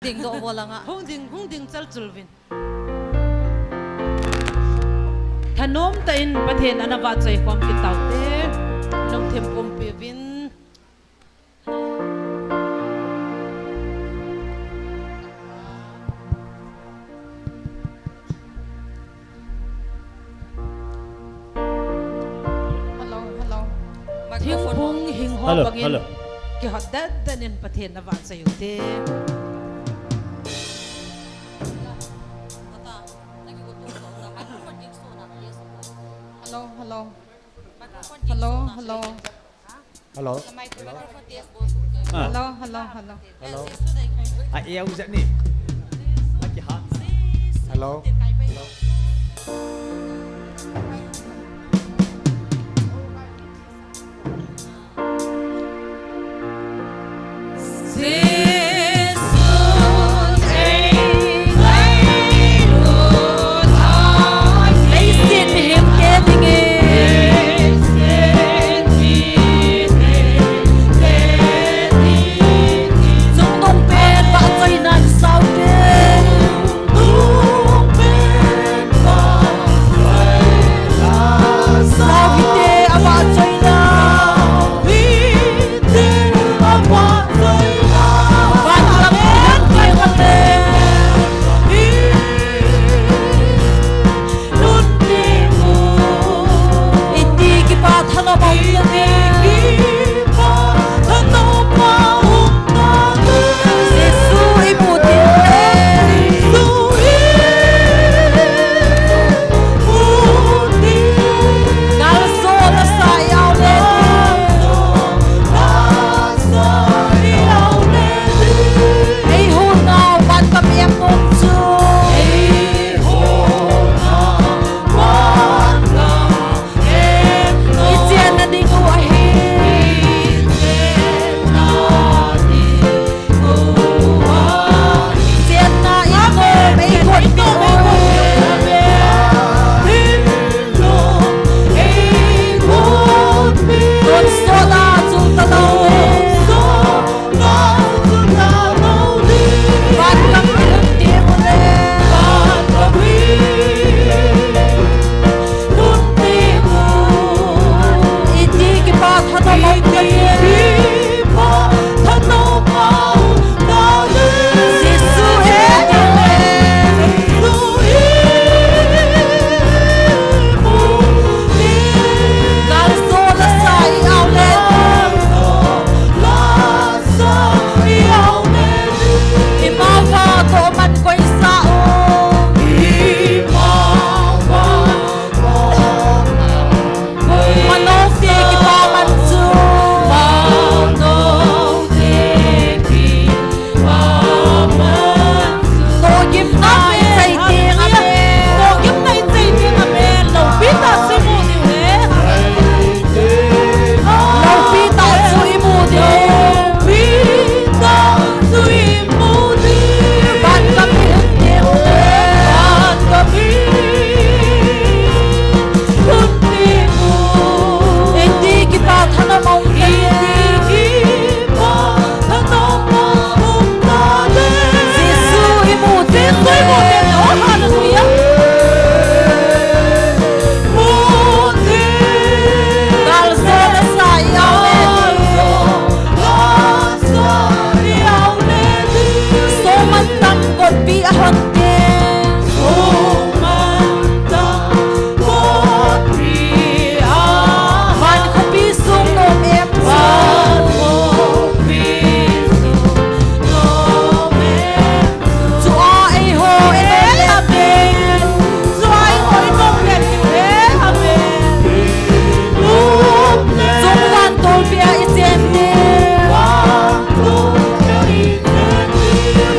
Ding do wala nga. Hong ding chal chulvin. Thanom ta in pathen anawa chai khom ki taute long them pom pe vin. Hello. Thing phung hing ho Hello, bangin. hello. Ki hadat dan in pathen anawa chai ute. Hello. Hello. Hello. Yêu dẫn đi. Hello.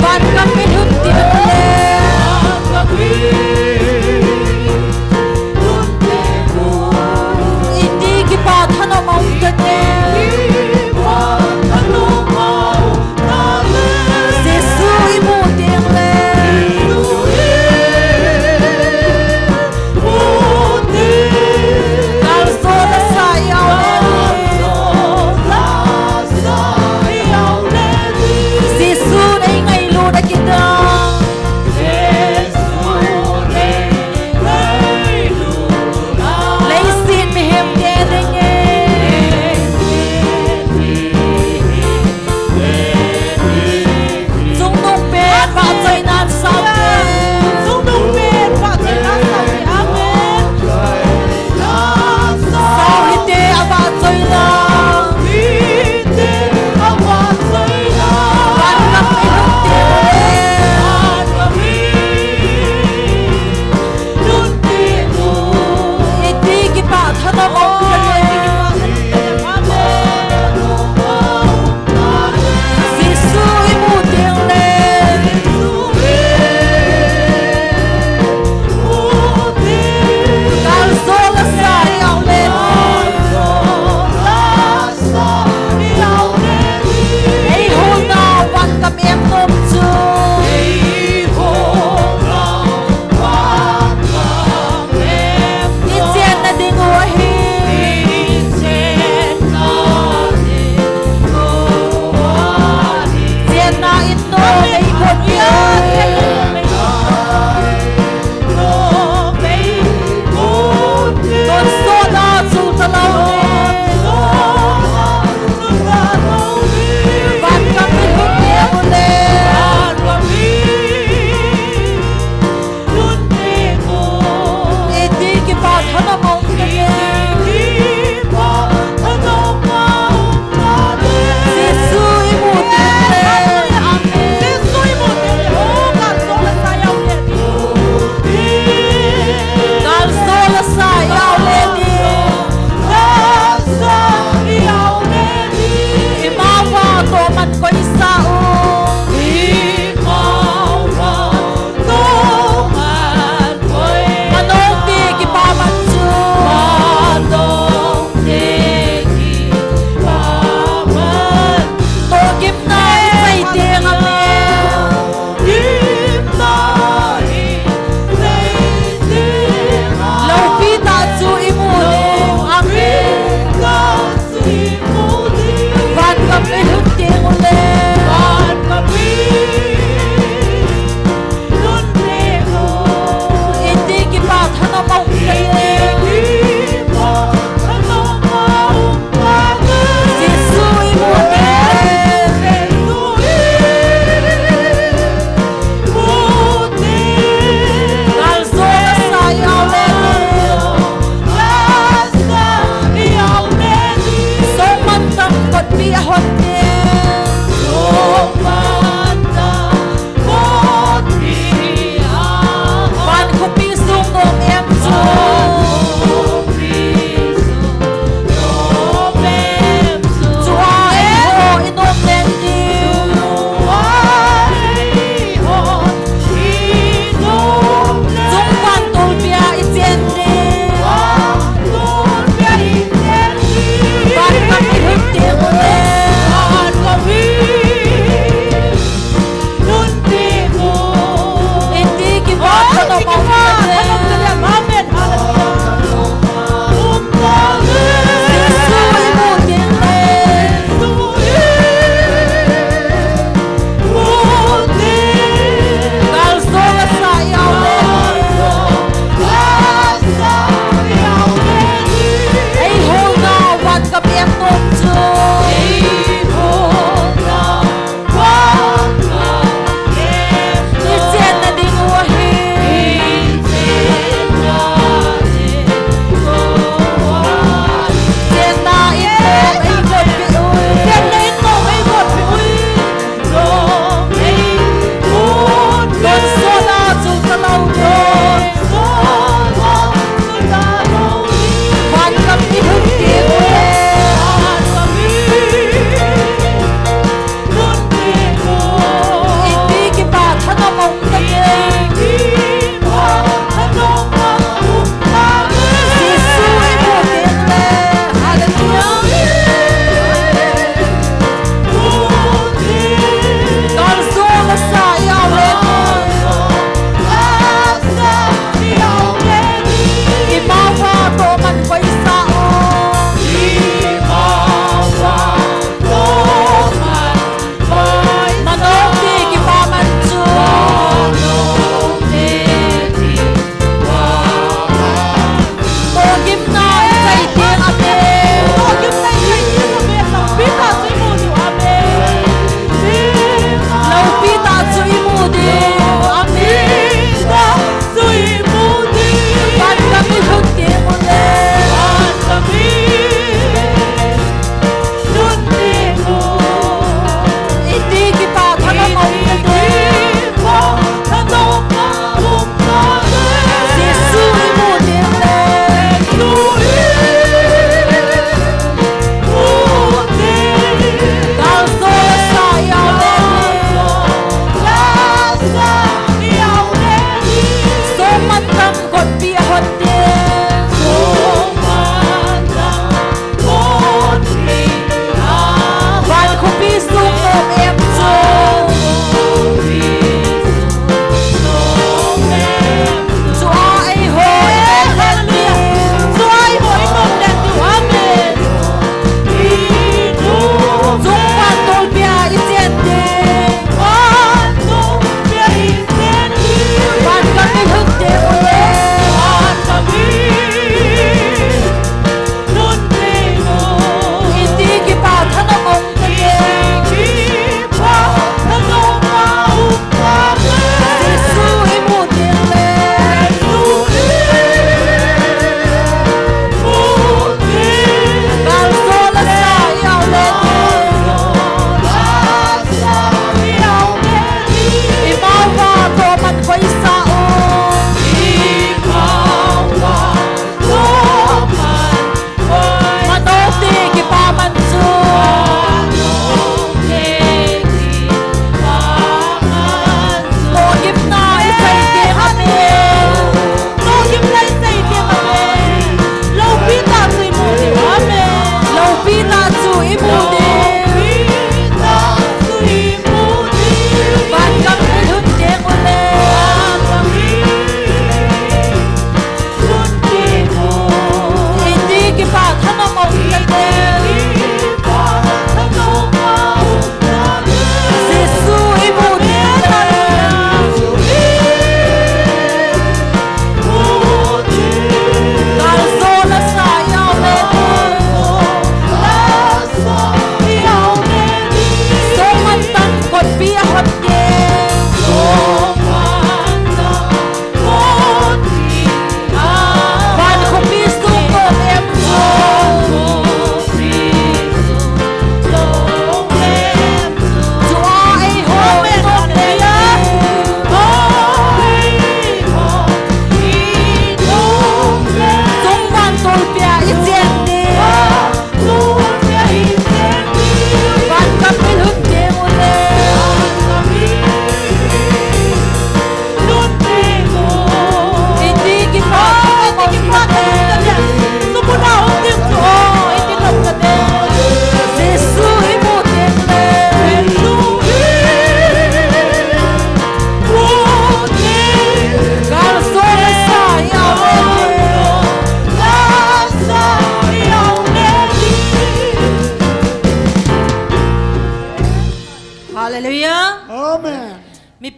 Van kami huti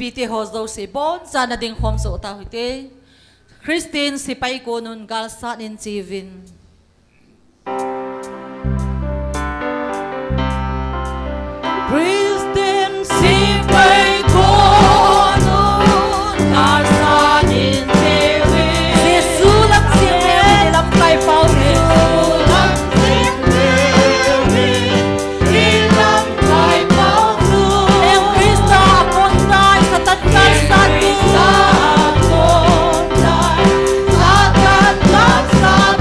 BT host daw si Bon, sana ding home sa utaw ite. Christine, si Paiko nun galsa nin Sivin. Kristen sipay ko nun kasanin tewe. Si Sulang si Mary Lampay Paulo. Sulang si Mary ilang kay Paulo. Ang Krista apontay sa tatlong sa Krista apontay sa tatlong sa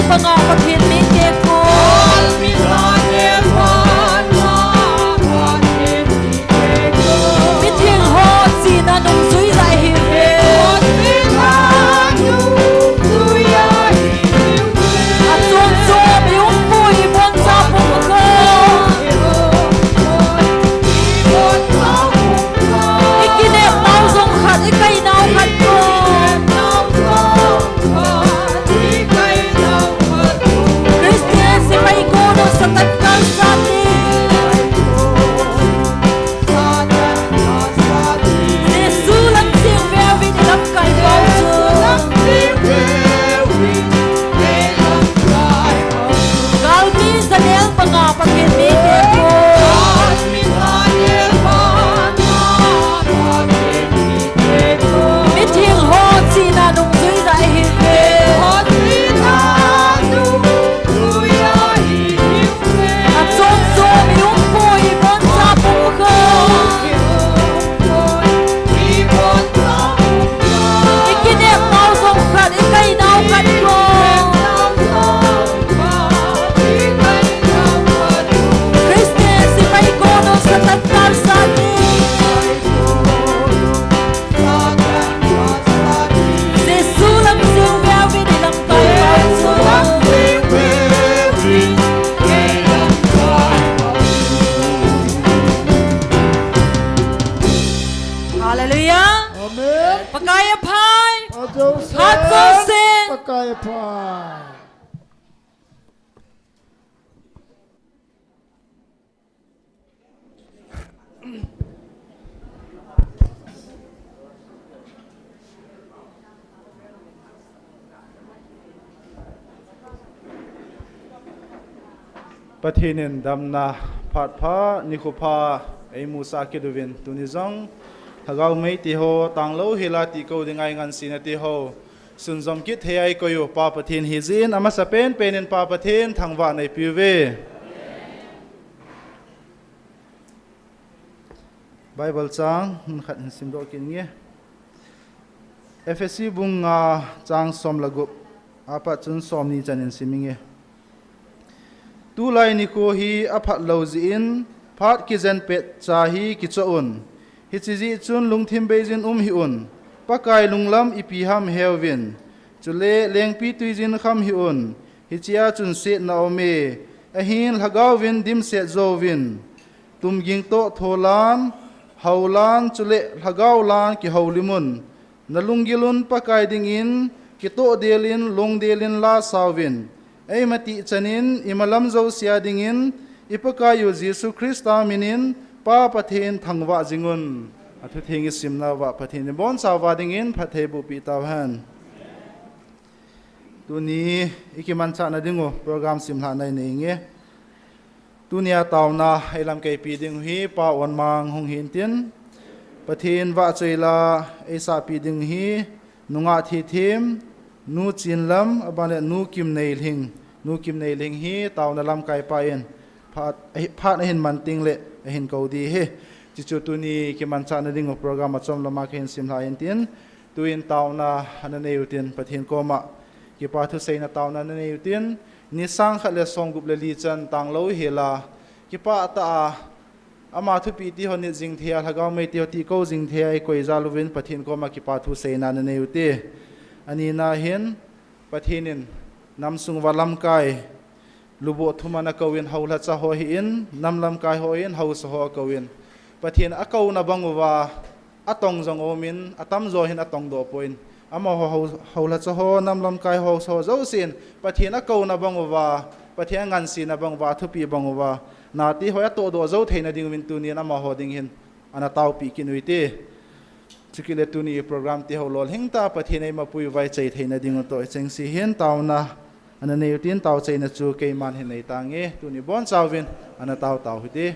ปังอประเทศมีเด็กโกมิเทียงโฮจีนานุ่งสุยใจหิวอาจงโจมยุ่งปุยบนซาปุกโกอีกินเนบเนาทรงขัดอีไก่เนาขัดโกคริสเตียนสิไปโกโนสตัดกันซาติประเทศมีเด็กโกมิเทียงโฮจีนานุ่งสุยใจหิวอาจงโจมยุ่งปุยบนซาปุกโกอีกินเนบเนาทรงขัดอีไก่เนาขัดโกSetekan sati Sesulam siwia vini lam kai pausu Hallelujah Amen. Pakaya pai Adolsen. Adolsen. Pakaya pai. Patinin damna phatpha nikhupa ei musa keduvin tunizong hagau mei ti ho tanglo hilati ko dingai ngan sinati ho sunzom kit hei koyu pa pathin hizin ama sapen penin pa pathin thangwa nei piwe Bible chang khat simdo kin nge FSC bunga chang som lagu apa chun som ni chanin siminge Tu lai ni ko hi aphat lozi in phat ki zen pet cha hi ki choun hi chi chun lungthim beijin hi un pakai lunglam ipi ham hewin chule lengpi tuijin kham hi un hi chia chun se na ome a hin lhagaw win dim se zowin tum ging to tholan haulan chule lhagaw lan ki haulimun nalungilun pakai dingin ki to delin long delin la sawin Ei mati chanin imalam zo sia dingin ipakayu Jesu Krista minin pa pathin thangwa jingun athu thingi simna wa pathin bon sawa dingin phathebu pitawan tuni ikimancha na dingo program simla nai neinge tunia tawna elam kai pi ding hi pa onmang hong hin tin pathin wa cheila esa pi ding hi nunga thi thim nu chinlam abane nu kim nei ling hi tawna lam kai pain phat hin man ting le hin ko di he chi chu tu ni ki man cha na ding program achom lama khin sim la in tin tuin tawna anane utin pathin ko ma ki pa thu sei na tawna anane utin ni sang khat le song gup le li chan tang lo hela ki pa ta ama thu pi ti hon ni jing thia lagaw me ti ti ko jing thia ai koi za lovin pathin ko ma ki pa thu sei na anane uti ani na hin pathinin namsung walam kai lubo thumana kawin haula cha ho hi in namlam kai ho in haus ho kawin pathin akau na bangwa atong jong omin atam zo hin atong do point ama ho haula cha ho namlam kai ho so zo sin pathin akau na bangwa pathin ngan sin na bangwa thupi bangwa na ti ho to do zo theina ding min tu ni na ma ho ding hin ana taw pi kinuiti chukile tu ni program ti ho lol hingta pathinai mapui vai chei theina ding to cheng si hen tawna ana nei tin taw chei na chu ke man hen nei tange tu ni bon chawin ana taw hiti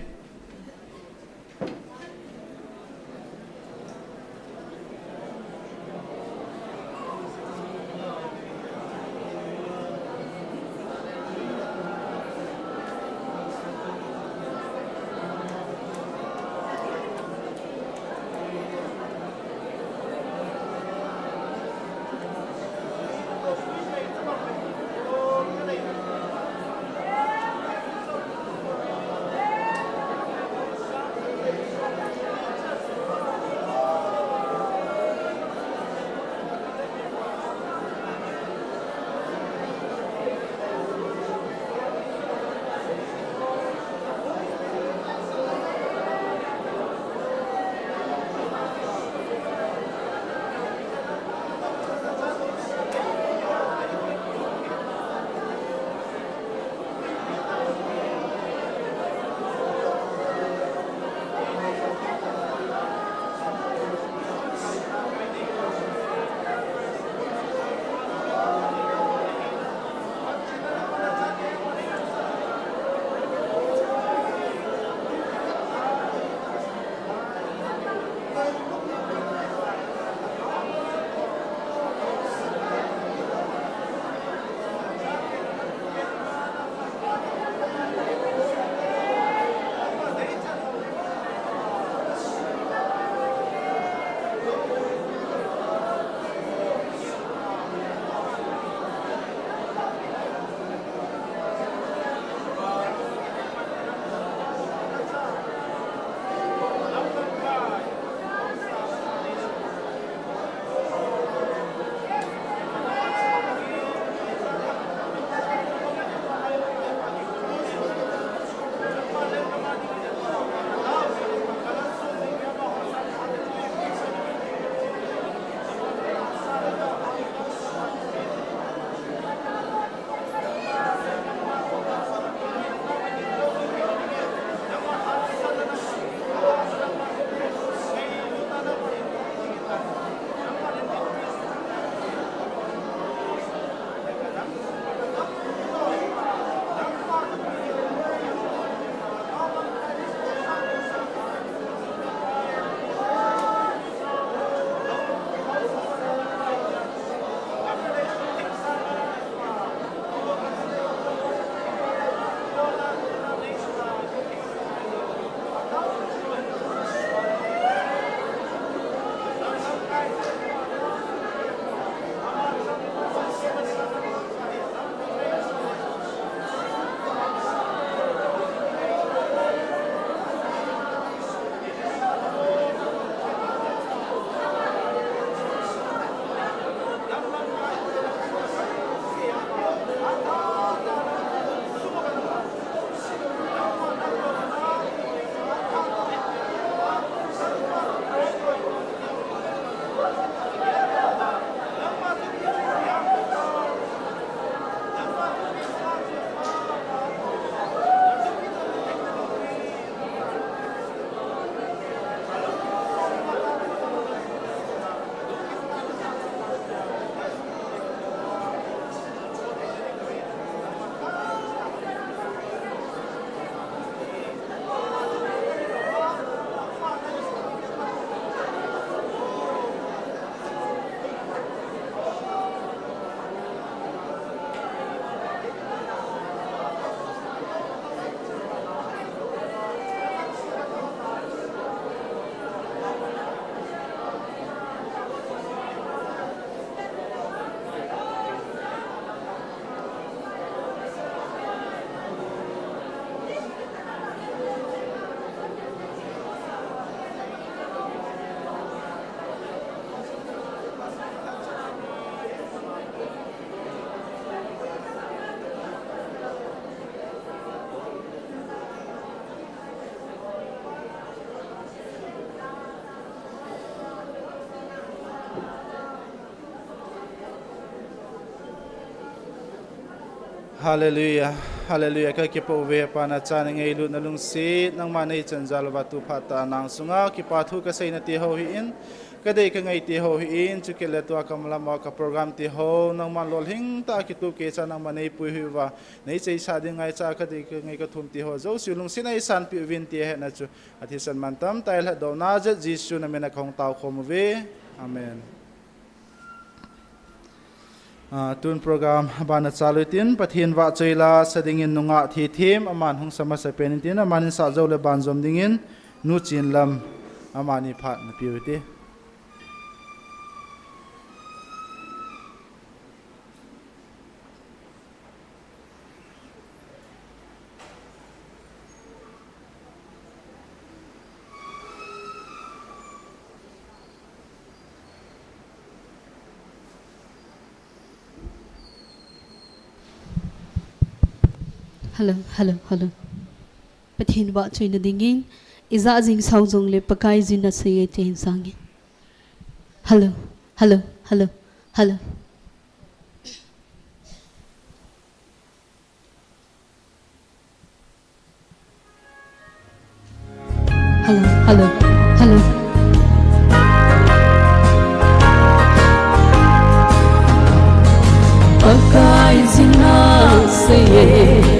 Hallelujah, hallelujah. Ka kipo ve pa na chan ngei lu na lung si nang ma nei chan jal wa tu phata nang sunga ki pa thu ka sei na ti ho hi in ka dei ka ngai ti ho hi in chu ke le to kamla ma ka program ti ho nang ma lol hing ta ki tu ke cha nang ma nei pu hi wa nei chei sa ding ngai cha ka dei ka ngai ka thum ti ho zo su lung si nei san pi vin ti he na chu athi san man tam tai la do na je jisu na me na khong tau khom ve amen. Tun program bana chalutin pathin wa choila sadingin nunga thi thim aman hung samasa penintin amanin sa zo le banjom dingin nu chin lam amani phat na piuti. Hello, hello, hello. Pathin wa chui na dingin iza jing sau jong le pakai jin na sei chen sangin. Hello, hello, hello, hello. Hello, hello, hello. Pakai jin na sei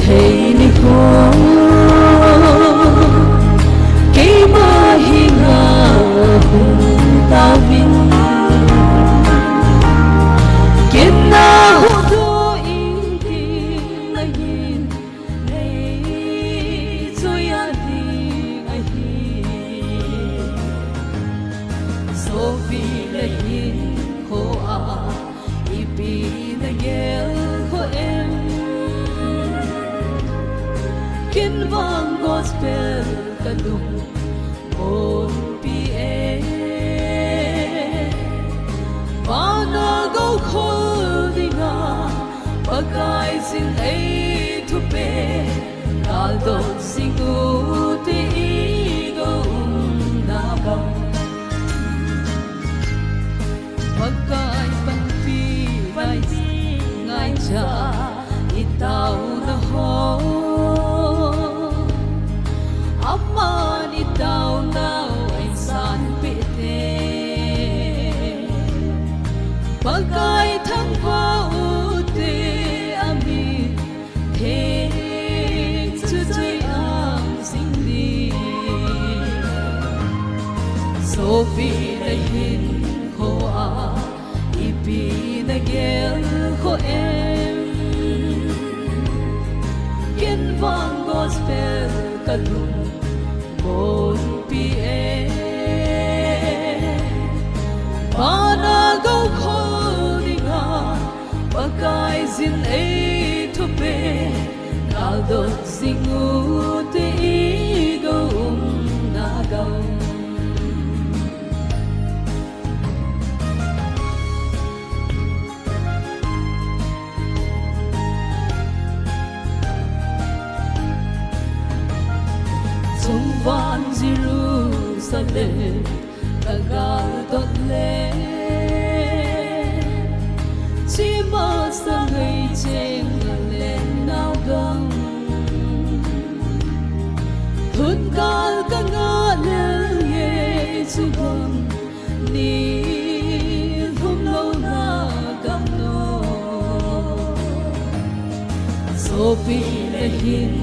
thấy ni khô cây mơ hi ngờ hùng ta vinh kiến na hô thô in tin na hin nei chơi a hi a hi so vi na hin ho a ipi na gel ho em Kin vang gospel kadung on pi Bana go kholdinga pakai sin ei thu pe kal don singu te go na ba pakai pan pi ngai cha itau na ho Amani down now and san pite Pagai thang va ute ami the chu chui am sing di So pi na hin ho a ipi na gel ho em Kin vang gospel kalung Bon pi Bana go kholdinga pakai zin ei thu pe kal dot singu te go na go Van Jerusalem tagal dot le chi ma sa ngai cheng lên nao gam thun kal ka nga le ye chu gam ni hum lo na gam no so pi le hin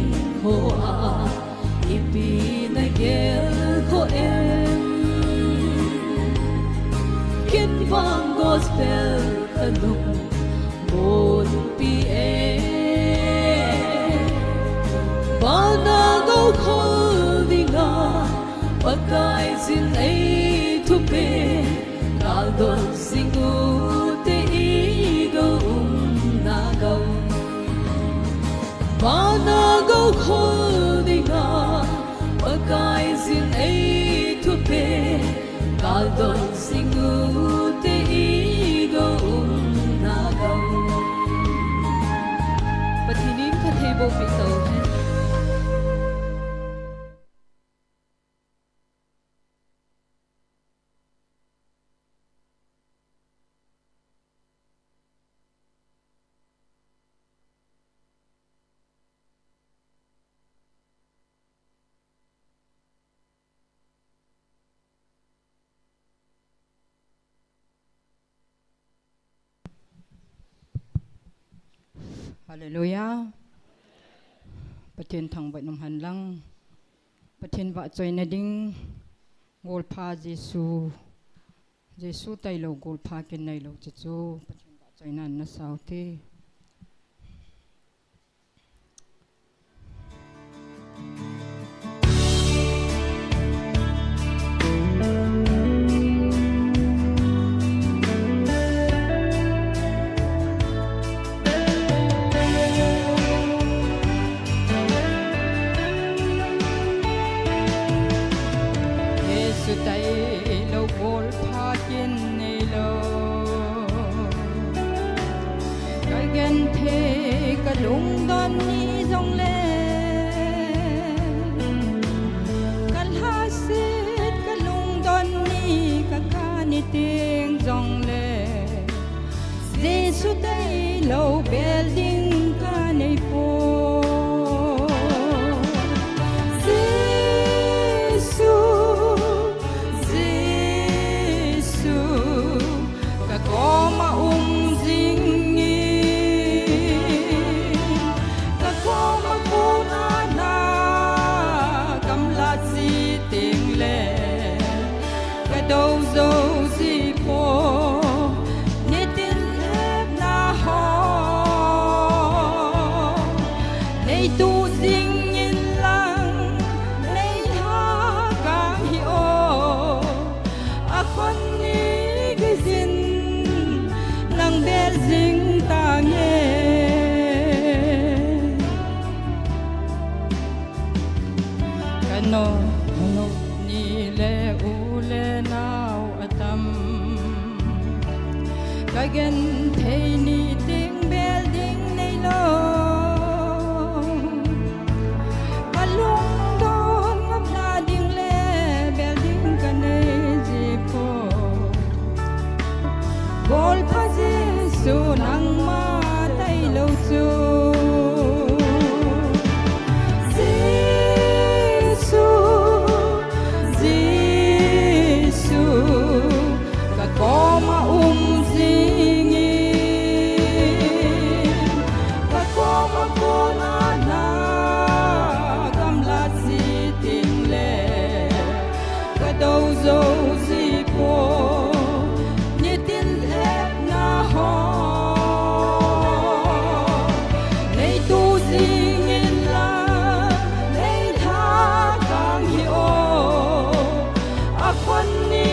ho a ipi na gel ho em Kin vang gospel kadung bon pi Bana go kholdinga pakai zin ei thu pe kal don singu te go na go Bana go kholdinga pakai zin ei thu pe kal don singu te go na go Pathinin ka thebo pi to Hallelujah. Patin thang bai nom han lang. Patin wa choi na ding gol pha Jesu. Jesu tai lo gol pha ken nai lo chu chu patin wa choi nan na sau te. Lung don ni dòng lệ cả hasit cả lung don ni cả ca ni tiếng dòng lệ Giêsu tay lâu building ca nei po Giêsu Giêsu cả có mà đâu dấu gì po ni tin hep na ho nei tu ding in lang nei ha gang hi o a khon ni ge zin nang bel zing ta nge kano ni le u le nào atam kagen thei ni ting bel ding nei lo kalung don ngam na ding le bel ding ka nei ji po gol pha Jesu nang ma tai lo chu có mà zingi ta có mà cô na cầm lá gì tình lệ cái đầu dấu gì po như tin thép na ho này tu zingi la này tha càng hiểu à quan ni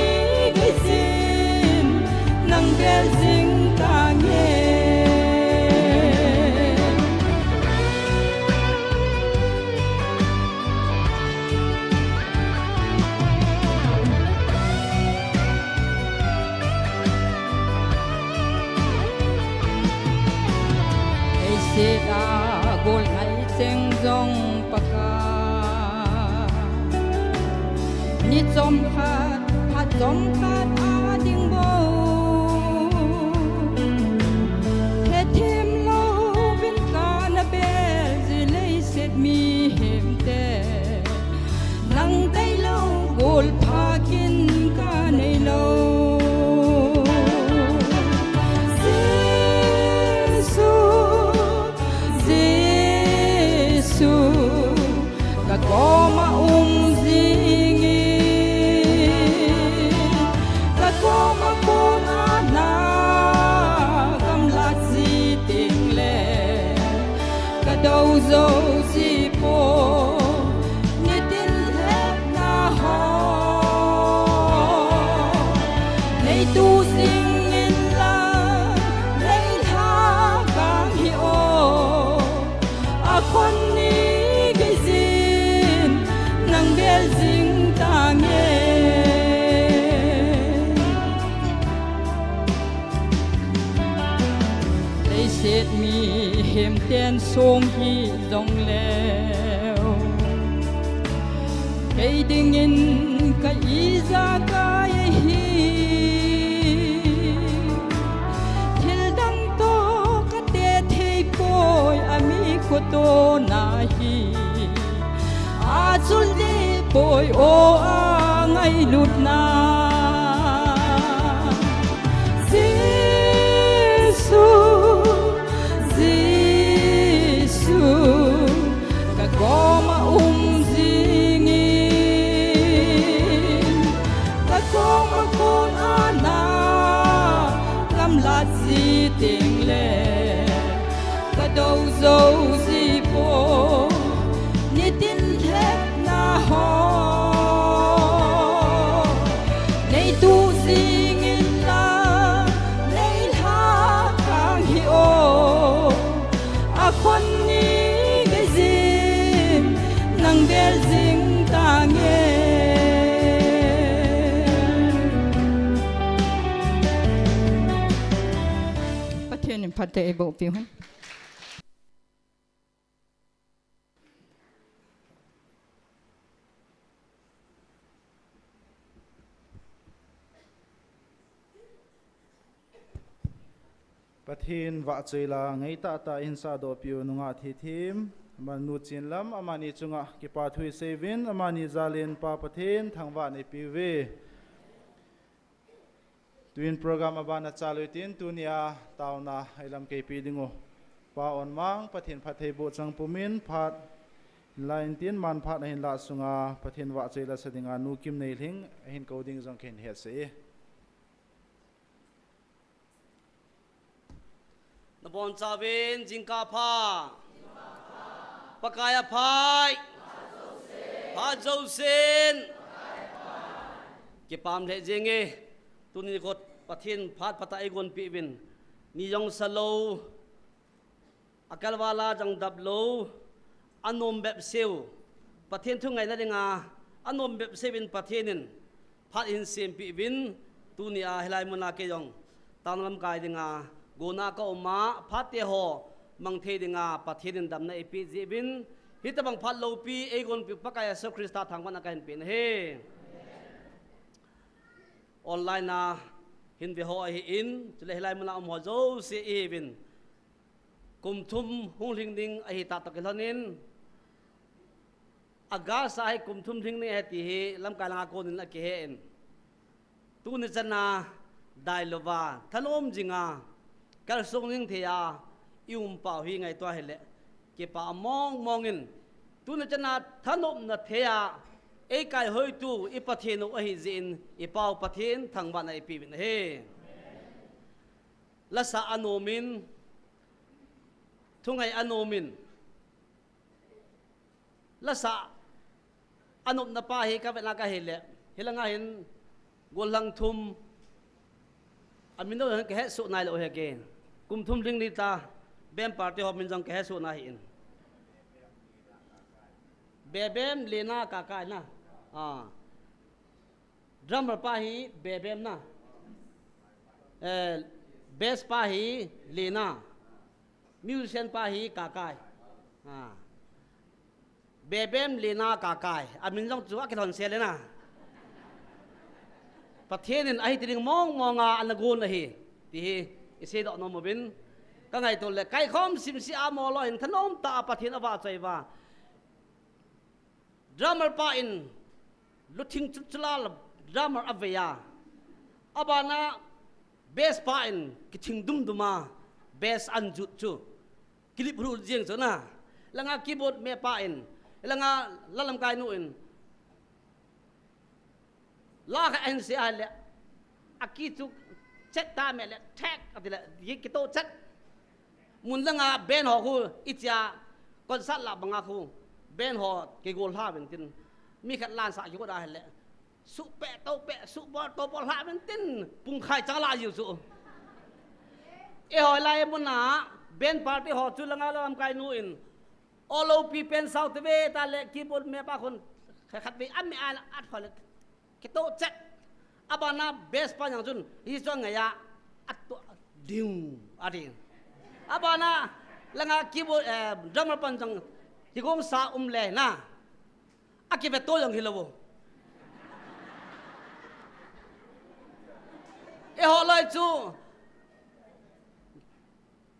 cái gì nang bel zing ta nge ei se da gol nai cheng jong paka ni chom khat a ding bo mi hem te nang tay lâu gol pha kin ka nei lo Giêsu Giêsu ka có mà zingi ka có mà cô na cầm lá gì tình lệ ka đâu dấu gì po ni tin hep na ho nei tu sing in la nei tha gang hi o a khon ni ge zin nang bel zing ta nge they set me hem ten song hi dong leo cây đinh in cái ý ra cái hi thil đăng to cái tê thei poi ami ko to na hi a chul đi poi o a ngai lut na Giêsu đâu dấu gì phố ni tin hết na ho nei tu gì nghìn la nei ha kang hi o a khon ni cái gì nang bel ding ta ngheประเทศนี้พัฒนาบ่ปิว ประเทศวะใจลาไงตาตาอินซาโดปิวนุงาทีทีมมันนูจินลำอามานีจุงะกิปาทุยเซวินอามานีซาเลนปาประเทศทางวะในปิวเวทวินโปรแกรมอบานาจาลุตินตุนียตาวนาไอลำเกปีดิงโอปาออนมังประเทศพัทเทบุจังปุมินพัดลายตินมันพัดในหินลาสุงาประเทศวะใจลาสดิงานูกิมในลิงหินโคดิงจังเข็นเฮดเซนบอนซาเวนจิงกาพาปากายพายพาโจเซนเก็บปามเทเจงเงตุนิกดปะเทนพาดปะตาไอกวนปีวินนิยองสโลอากาลวาลาจังดับโลอนมแบบเซลปะเทนทุ่งไงนั่นเองอนมแบบเซวินปะเทนินพาดอินเซมปีวินตุนิอาเฮลัยมุนาเกยองตามลำกายเดงากูนาก็มาพัดเตหอมังเทดิงาปะเทดินดำในเอพีจีบินฮิตบังพัดโลปีเอกอนปีปะกายสุคริสตาทางวันนักเห็นเป็นเฮออนไลน์นะหินเวหอหินจะเลยไล่มันละอมหัวโจเสียเอวินกุมทุมหงลิงดิงไอหิตาตะกิลนินอากาศให้กุมทุมทิ้งนี่เฮติเฮลำกาลงาโกนินละเกเฮนตูนิจนาได้ลวาทนอมจิงาการส่งนิ่งเทียยุ่มเป่าหิงไงตัวเห็นแหละเก็บป่ามองอินตุนจะนาทนมนาเทียไอ้ไก่เฮยตูอีปะเทนอหิจินอีเป่าปะเทนทางบ้านไอปีวินเฮละสะอโนมินทุ่งไงอโนมินละสะอนุนปาเฮกับเวลากาเห็นแหละเห็นละไงเห็นกวลังทุมอามินโดนแค่สุนัยเลยโอเคกุมทุมลิงลิตาเบมปาร์ตี้ฮอมินจังแค่สุนัยอินเบมเลน่ากากายนะดรัมปาฮีเบมนะเบสปาฮีเลน่ามิวสิชันปาฮีกากายเบมเลน่ากากายอามินจังจัวกันทอนเสียเลยนะประเทศนั้นไอ้ที่มองอันกูนะเฮที่อิสระนอมบินก็ไงตัวเล็กไก่ข้อมสิมสีอามอลอยถนอมตาประเทศอวาใจว่าดรามาปาอินลุทิงจุลาลดรามาอเวียอบานาเบสปาอินกิทิงดุมมาเบสอันจุดจูคลิปรูเจียงซะนะแล้วงาคีย์บอร์ดเมปาอินแล้วงาละลำกายนู่นลากเอ็นซีไอเลยอากิจุเช็ดตาเมเลยแท็กอะไรเลยยิ่งกิโตเช็ดมุนละงาเบนหอคูอิจฉาคนสัตว์ละบังอาคูเบนหอเกโกลฮาเป็นตินมีขัดลานสายอยู่ก็ได้เลยสุเปะโตเปะสุบอลโตบอลฮาเป็นตินปุ่งไข่จังลาอยู่สุเอหอยไล่มุนหนาเบนปาร์ตี้หอจุลงาละลำกายนู่นออโลปีเป็นเซาท์เวตาเล็กคีย์บอร์ดเมป้าคนขัดไปอันไม่อ่านอัดพอเลยkita cek apa na base panjang jun hijau ngaya atau ding adi apa na lenga keyboard drummer panjang higom sa le na akibat to yang hilawo holai chu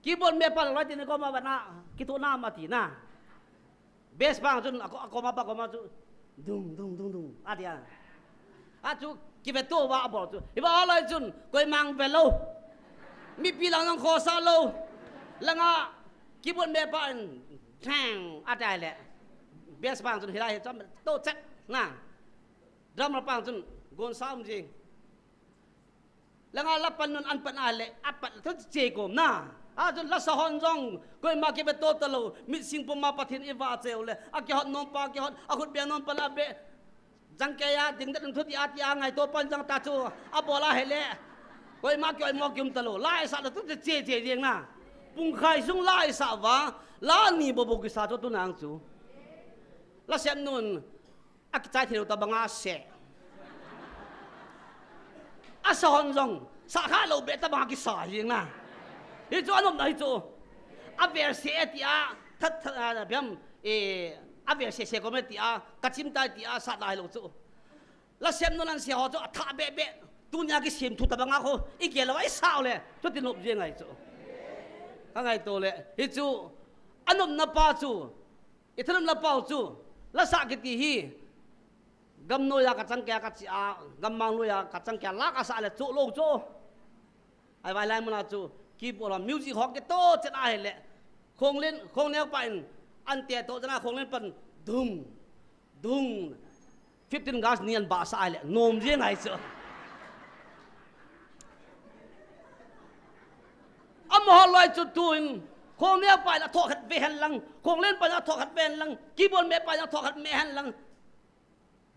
keyboard me pan loi tin ko ma bana kitu na mati na base panjang jun ako ma pa ko ma chu dung adi acu kita tu apa apa tu, iba alai jun, kau mang belo, mi bilang yang kosa lo, lenga kibun bepan, tang ada le, bias bang jun hilang jam tu cek, nah, drama bang jun gon sam jing, lenga lapan nun anpan ale, apat tu cekom, nah, จนละสะฮอนจงก็มาเก็บโตตะลุมิสิงปมาปะทินอีวาเซลเลยอากิฮอนนอมปากิฮอนอาคุดเบียนนอมปลาเบจังแกยาดึงดันทุติอาติอาไงตัวปันจังตาจูอาบอลาเฮเลก็มาเก็บมอกิมตะลุไล่สัตว์ตุจะเจเจเรียงนะปุงไข่ซุงไล่สัตว์วะลานีบบุกิสาตุนางจูละเสียนุนอากิใจเทวตาบังอาเสอาสะฮอนจงสักข้าเราเบตาบังอากิสาเรียงนะฮิจูอันนั้นฮิจูอาเวอร์เซียติอาทัดเบียมอาเวอร์เซียก็ไม่ติอากัดชิมตายติอาสัตว์ลายลูกจูแล้วเสียมโนนันเสียหัวจูท่าเบะเบะตุนยากิเสียมทุตบังอาโคอีเกลว่าไอ้สาวเลยจุดที่ลบยังไงจูข้างไงตัวเลยฮิจูอันนั้นนับป้าจูอีท่านนับป้าจูแล้วสักกิติฮีกำโนยากัดจังแกกัดจีอากำมังโนยากัดจังแกลักอาสาเลยจูลูกจูไอ้ใบลายมันจูกีบอลมิวสิกฮอกเกโตจะได้แหละคงเล่นคงแนวไปอันเตียโตจะน่าคงเล่นเป็นดุงดุง15 กาสเนียนบาสายแหละนมยังไงเสืออัมฮอลอยจุดตุนคงแนวไปแล้วทอขัดเวหันลังคงเล่นไปแล้วทอขัดเวหันลังกีบอลเมไปแล้วทอขัดเมหันลัง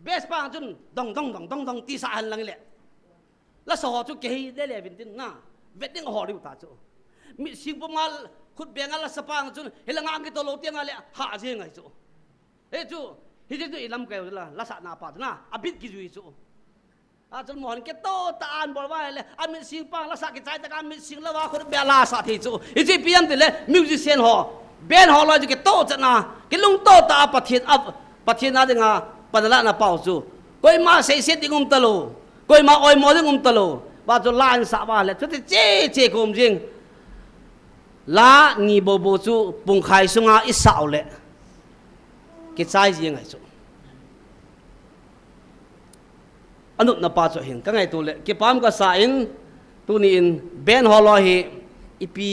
เบสปังจุนดองตีสาหันลังแหละแล้วสอจุกเกย์ได้เลยเป็นตินน่าเวดดิ้งหอริวตาจูมิสิงปมาขุดเบียงอะไรสปางจูเฮลังอังกิโตโลเตียงอะไรหาเจียงไงจูเฮ้จูฮิจิจูอิลำเกลละละสานาปาดนะอบิดกิจูจูจนหมอนเกโตตาอันบอกว่าเลยอันมิสิงปังละสากิจใจตะการมิสิงละว่าขุดเบียลาสาธิจูฮิจิพิยันติเลยมิวสิเซียนหอเบนหอลอยจูเกโตจะนะกิลุงโตตาปะเทียนอับปะเทียนอะไรงาปะละนะเป่าจูก็มาเสียดิงุมตะโลก็มาออยมอดิงุมตะโลว่าจะล้านสาวเลยทุกที่เจ๊กุมจริงล้านีโบโบจูปุ่งไข่สุงาอิสาวเลยกิจใจจริงไงจูอันนู้นนับป้าจะเห็นก็ไงตัวเลยกิปามก็สายนตัวนี้อินเบนฮอลลอยอีปี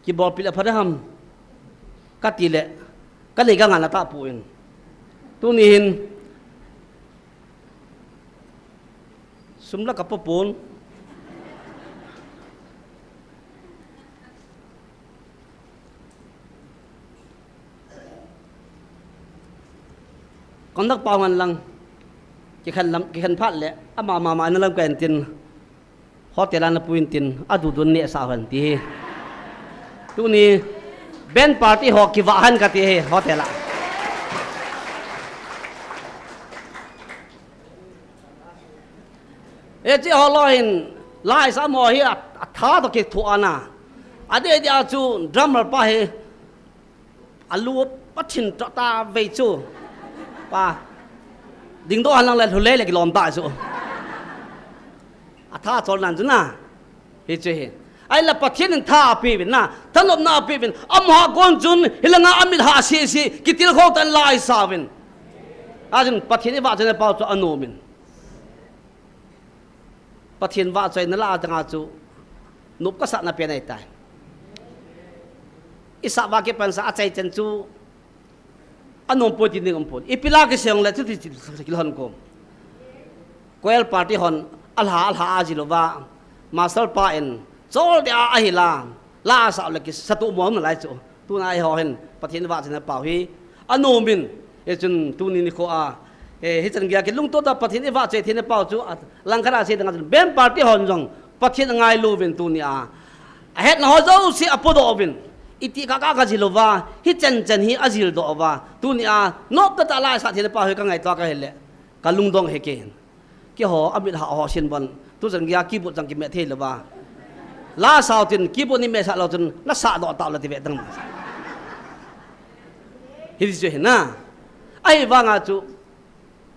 กิบอลปิลพัดฮัมก็ตีเลยก็เลยก็งานละตาปูอินตัวนี้อินสมรักกับปปูนcòn đất bao ngàn lần cái khăn phát lệ mà nó làm cái tiền họ tiền là puin tiền đủ nhẹ sao hơn thì tu ni ben party họ kỳ vọng hơn cái thì họ tiền là chứ họ nói lại sao mà hi tháo được cái thua à đây thì chú drummer pa hi alu bắt chín cho ta về chú và đình đó anh lại lấy lại cái lồng đại rồi, tha cho anh chứ na, hết chưa? Ai là bắt thiên tha bì bên na, thằng lồng na bì bên, họ con chun, hay là ngã amil hạ xì, cái tiền không tận lại sao bên, chun bắt thiên vợ cho bao cho anh nô bên, bắt thiên vợ cho anh là chẳng chú, nộp cái sạn na bên này tai, isa ba cái phần sa chạy chân chú anong po din ng po ipila kasi ang leto kilhon ko Koel party hon alha ajilova masal paen chol dia ahila la sa le ki satu mo na lai chu tu na ai ho hen pathin wa chena pau hi anomin e chun tu ni ko a hi chan gya ki lung to da pathin wa che thin pau chu langkhara se dang ben party hon jong pathin ngai lu vin tu ni a het na ho zo si apodo vin iti ka jilova hi chan hi azil do wa tu ni a nop ta la sa thin pau hi ka ngai to ka hele ka lung dong he ke ki ho amit ha ho sin bon tu chan gya ki bu chang ki me the lova la sao tin ki bu ni me sa lo chun la sa do ta la ti ve dang hi ji he na ai wa nga chu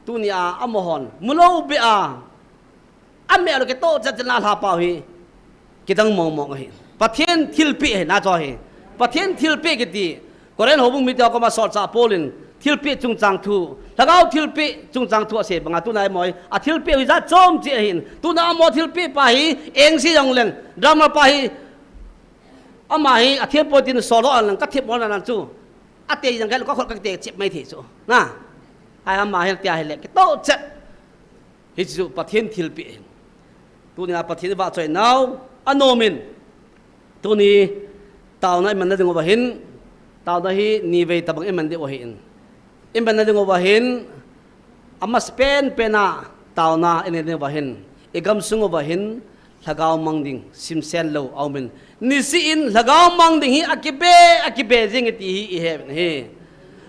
tu ni a amohon mulo be a ame lo ke to chan la ha pa hi ki dang mo mo hi pathian thil pi he na cho hi pathian thil pi ki ti koren hobung mi ko ma sol cha polin thil pi chung chang thu lagao thil pi chung chang thu se banga tu nai moi a thil pi wi za chom che hin tu na mo thil pi pa hi eng si jong len drama pa hi ama hi a thil po tin solo an ka thip mo na chu a te jang gal ko khol ka te chep mai thi chu na ai ama hi tia hi le ke to chet hi chu pathian thil pi tu na pathian ba choi nau anomin tu ni tao na man na ding obahin tao na hi ni ve tabang iman de ohin iman na ding obahin amas pena tao na ine ding obahin igam sung obahin lagaw mang ding simsen lo aumen ni si in lagaw mang ding hi akibe jing ti hi he he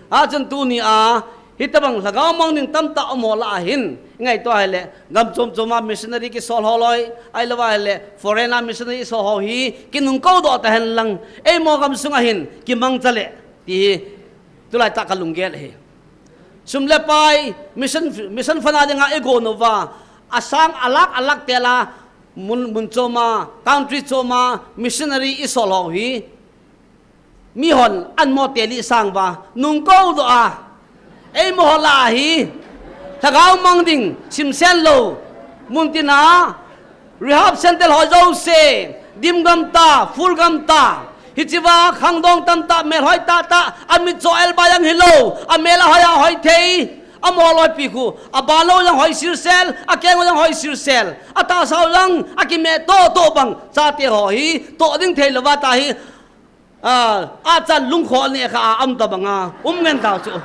a chan tu ni a hitabang lagaw mang ding tam ta amola hin ngai to hele gam choma missionary ki sol holoi ai lawa hele foreigner missionary so ho hi kinung ko do ta hen lang e mo gam sunga hin ki mang chale ti tulai ta kalung gel he sumle pai mission fana de nga ego nova asang alak tela mun choma country choma missionary isol ho hi mi hon an mo teli sang ba nung ko do a ei mo la hi thagaw mang ding simsen lo muntina rehab center ho zo se dim gam ta full gam ta hichiwa khangdong tam ta mel hoi ta amit joel bayang hello amela hoya hoi thei amoloi piku abalo yang hoi sirsel akeng yang hoi sirsel ata sao lang akime to bang chate ho hi to ding thei lawa ta hi a chan lung kho ne kha am ta banga ngen ta chu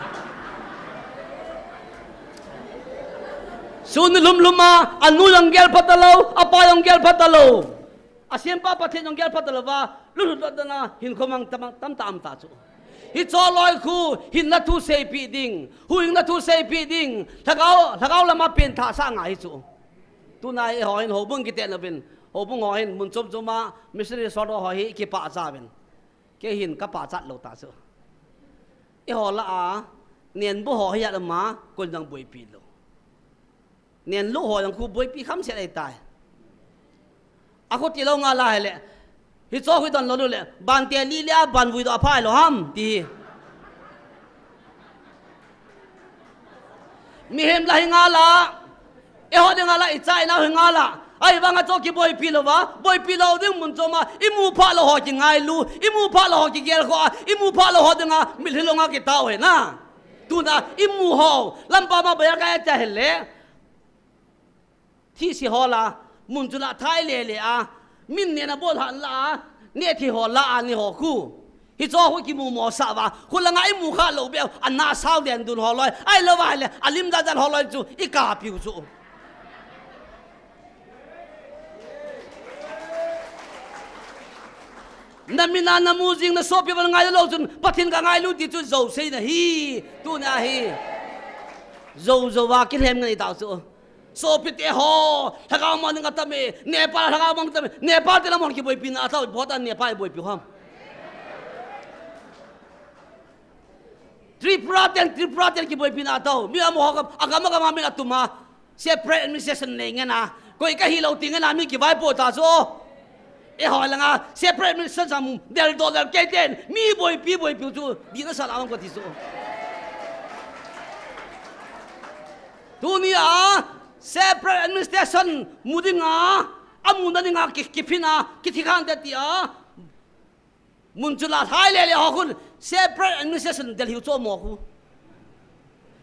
sun luma anu yang gel patalo apa yang gel patalo asiem pa pathin yang gel patalo wa lu na hin khomang tam ta chu hi choloi khu hin na thu sei pi ding hu ing na thu sei pi ding thagao lama pen tha sa ngai chu tu nai ho hin ho bung ki te na bin ho bung ho hin mun chom choma misri so do ho hi ki pa cha bin ke hin ka pa chat lo ta chu e ho la a nien bu ho ya ma kun jang boi pi lo nien lu ho yang khu boi pi kham se ai tai ako ti lo nga la hele hi cho hui don lo le ban te li le ban vui do phai lo ham ti mi hem la hinga la e ho de nga la i chai na hinga la ai wanga cho ki boi pi lo ding mun cho ma imu pha lo ho ki ngai lu imu pha lo ho ki gel kho imu pha lo ho de nga mil hi lo nga ki tao he na tu na imu ho lam pa ma ba ya ka cha hele thi si ho la mun chu la thai le a min ne na bol han la ne thi ho la ani ho khu hi cho ho ki mu mo sa wa khu la ngai mu kha lo be an na sao den dun ho loi ai lo wa le alim da ho loi chu i ka piu chu namina na mu jing na so pe bal ngai lo chun pathin ka ngai lu ti chu zo sei na hi tu na hi zo wa ki hem ngai ta chu so pite ho thagaw mo nga tame Nepal thagaw mo tame Nepal tila mo ki boy pina ataw bota Nepal boy pi ham Tripura ten ki boy pina ataw mi amo agama mi atuma separate administration ne ngena koi ka hilaw tingena mi ki bai po ta so e ho la nga separate administration sam del dollar keten mi boy pi chu di na sala ko ti so dunia separate administration mudinga amuna ninga kipina kithikan detia munchula thaile le hokun separate administration del hiu cho mo khu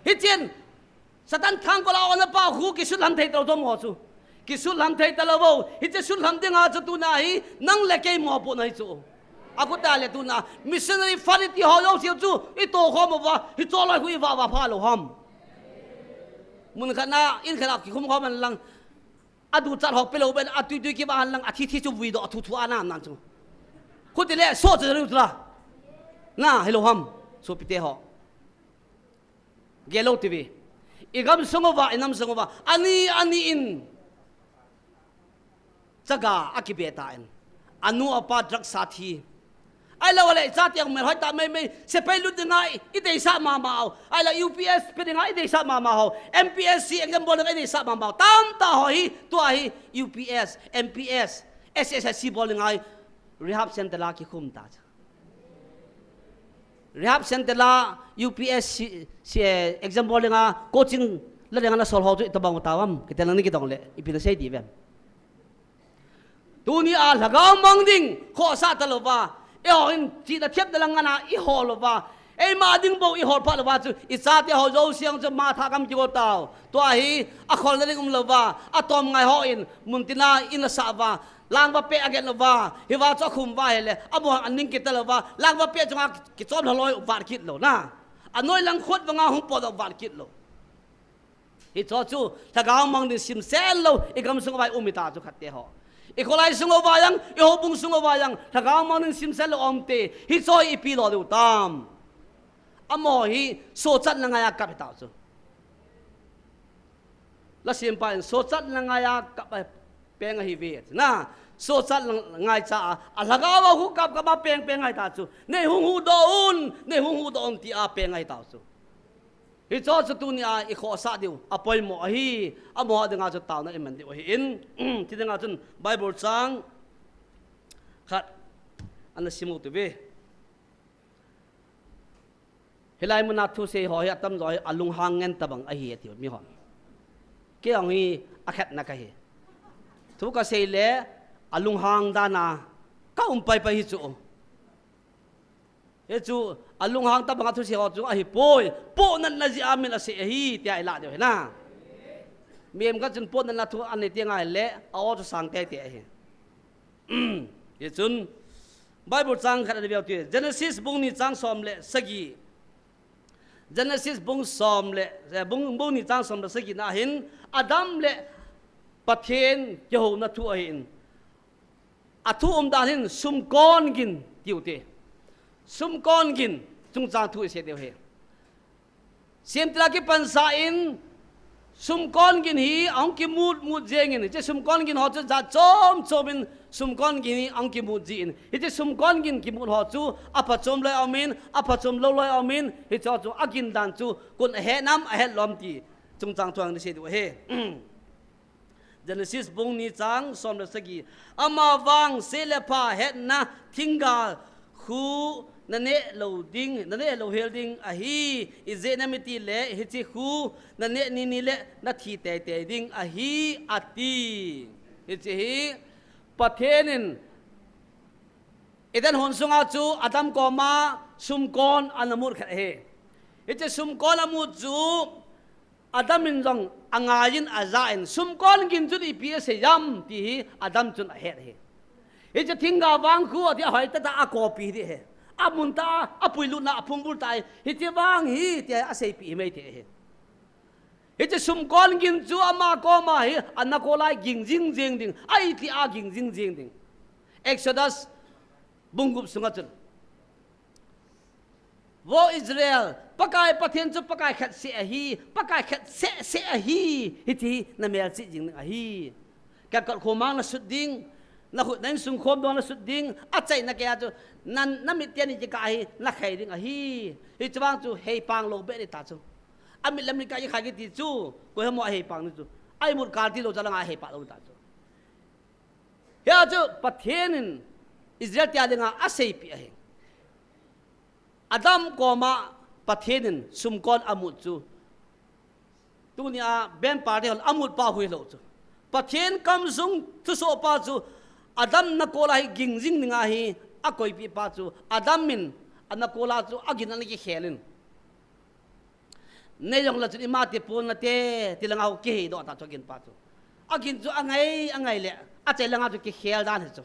hitien satan thang ko la ona pa khu kisul ham thei to mo chu kisul ham thei talo hitje sul ham dinga chu tu na hi nang le ke mo po nai chu aku ta le tu na missionary fariti ho yo siu chu I to kho mo wa hi cho lai hui wa pha lo ham mun khana in khana ki khum kho man lang adu chat hok pelo ben atu tu ki ba lang athi chu vui do thu ana nan chu khut le so chu ru la na hello ham so pite ho gelo tv igam songova inam songova ani in chaga akibeta en anu apa drug sathi ai la wale chati ang mer hoita me se pelu dingai ide sa mama ai la UPS pe dingai ide sa mama ho MPSC engam bol ide sa mama tam ta ho hi to hi UPS MPS SSC bol dingai rehab center la ki khum ta rehab center la UPS si exam bol dinga coaching la dinga na sol ho to bang tawam kitelang ni kitong le ipina sei di ben dunia lagaw mangding kho sa taloba e hoin ti da thiep da lang na I holova e ma ding bo I hol pha lova chu I cha te ho zo siang chu ma tha kam ki go taw to hi a khol na ring lova atom ngai ho in muntina in la sa wa lang va pe again lova hi wa cho khum va hele amo aning kita lova lang va pe chunga ki chom haloi var kit lo na anoi lang khot wanga hum po var kit lo hi cho chu thagao mang ni sim sel lo ikam sung vai umita chu khatte ho ikolai sung wa yang i ho bung sung wa yang thagao mang ni sim sel om te hi cho i pi lo du tam amo hi so chat na nga ya capital chu la sim pa so chat na nga ya peng hi ve na so chat ngai cha alagawa hu kap ka ba peng ngai ta chu ne hu do on ti a peng ngai ta chu hi cho chu tu ni a i kho sa diu apoi mo hi amo de nga chu taw na eman diu hi in ti de nga chun bible chang khat an simu tu ve helai muna thu se ho ya tam roi alung hang ngen tabang a hi ti mi ho ke ang hi a khat na ka hi thu ka sei le alung hang dana ka pai hi chu he chu alung hang tabang thu se ho chu a hi po nan la ji amin a se hi ti ai la de na mem ka chun po nan la thu an ne ti ngai le a o chu sang te te hi ye chun bible chang khat de ti genesis bung ni chang som le sagi Genesis bung som le bung ni chang som le sagi na hin Adam le pathen Jehu na thu hin athu da hin sum kon gin tiute sum kon gin chung chang thu se deu he sim tra ki pan sa in sum kon gin hi ang ki mut jeng in che sum kon gin ho chu za chom in sum kon gin hi ang ki mut ji in hi che sum kon gin ki mut ho chu apa chom lai amin apa chom lo lai amin hi cho chu agin dan chu kun he nam a he lom ti chung chang thuang ni se du he Genesis bung ni chang som le sagi ama wang se le pha he na thinga khu na ne lo ding na ne lo hel ding a hi ize na mi ti le hi chi khu na ne ni le na thi te ding a hi ati hi chi hi pathenin idan hon sunga chu adam ko ma sum kon anamur kha he hi chi sum kon amu chu adam in jong angayin azain sum kon gin chu di pi se yam ti hi adam chun a he hi chi thinga wang khu ti hoi ta a ko pi di he amunta apuilu na apungul tai hiti wang hi ti asei pi mai the he hiti sum kon gin chu ama ko ma hi anako lai ging jing jing ding ai ti a ging jing jing ding Exodus bungup sunga chun wo Israel pakai pathen chu pakai khat se hi pakai khat se hi hiti na mel chi jing a hi ka kal khomang na suding na khu nan sung khom do na suding a chai na kya chu nan namit tian ni ka hi na khai ding a hi hi chwang chu hei pang lo be ni ta chu amit lam ni ka yi khai ki ti chu ko hemo hei pang ni chu ai mut kal ti lo chala nga hei pa lo ta chu ya chu pathenin Israel tia dinga a sei pi a he Adam ko ma pathenin sum kon amut chu tu ni a ben party hol amut pa hui lo chu pathen kam sung thu so pa chu Adam na ko lai ging jing nga hi a koi pi pa chu Adam min anakola chu agin an ki khelin ne yong la chu ma te pon na te tilanga ho ke do ta chogin pa chu agin chu angai le a chai langa chu ki khel dan he chu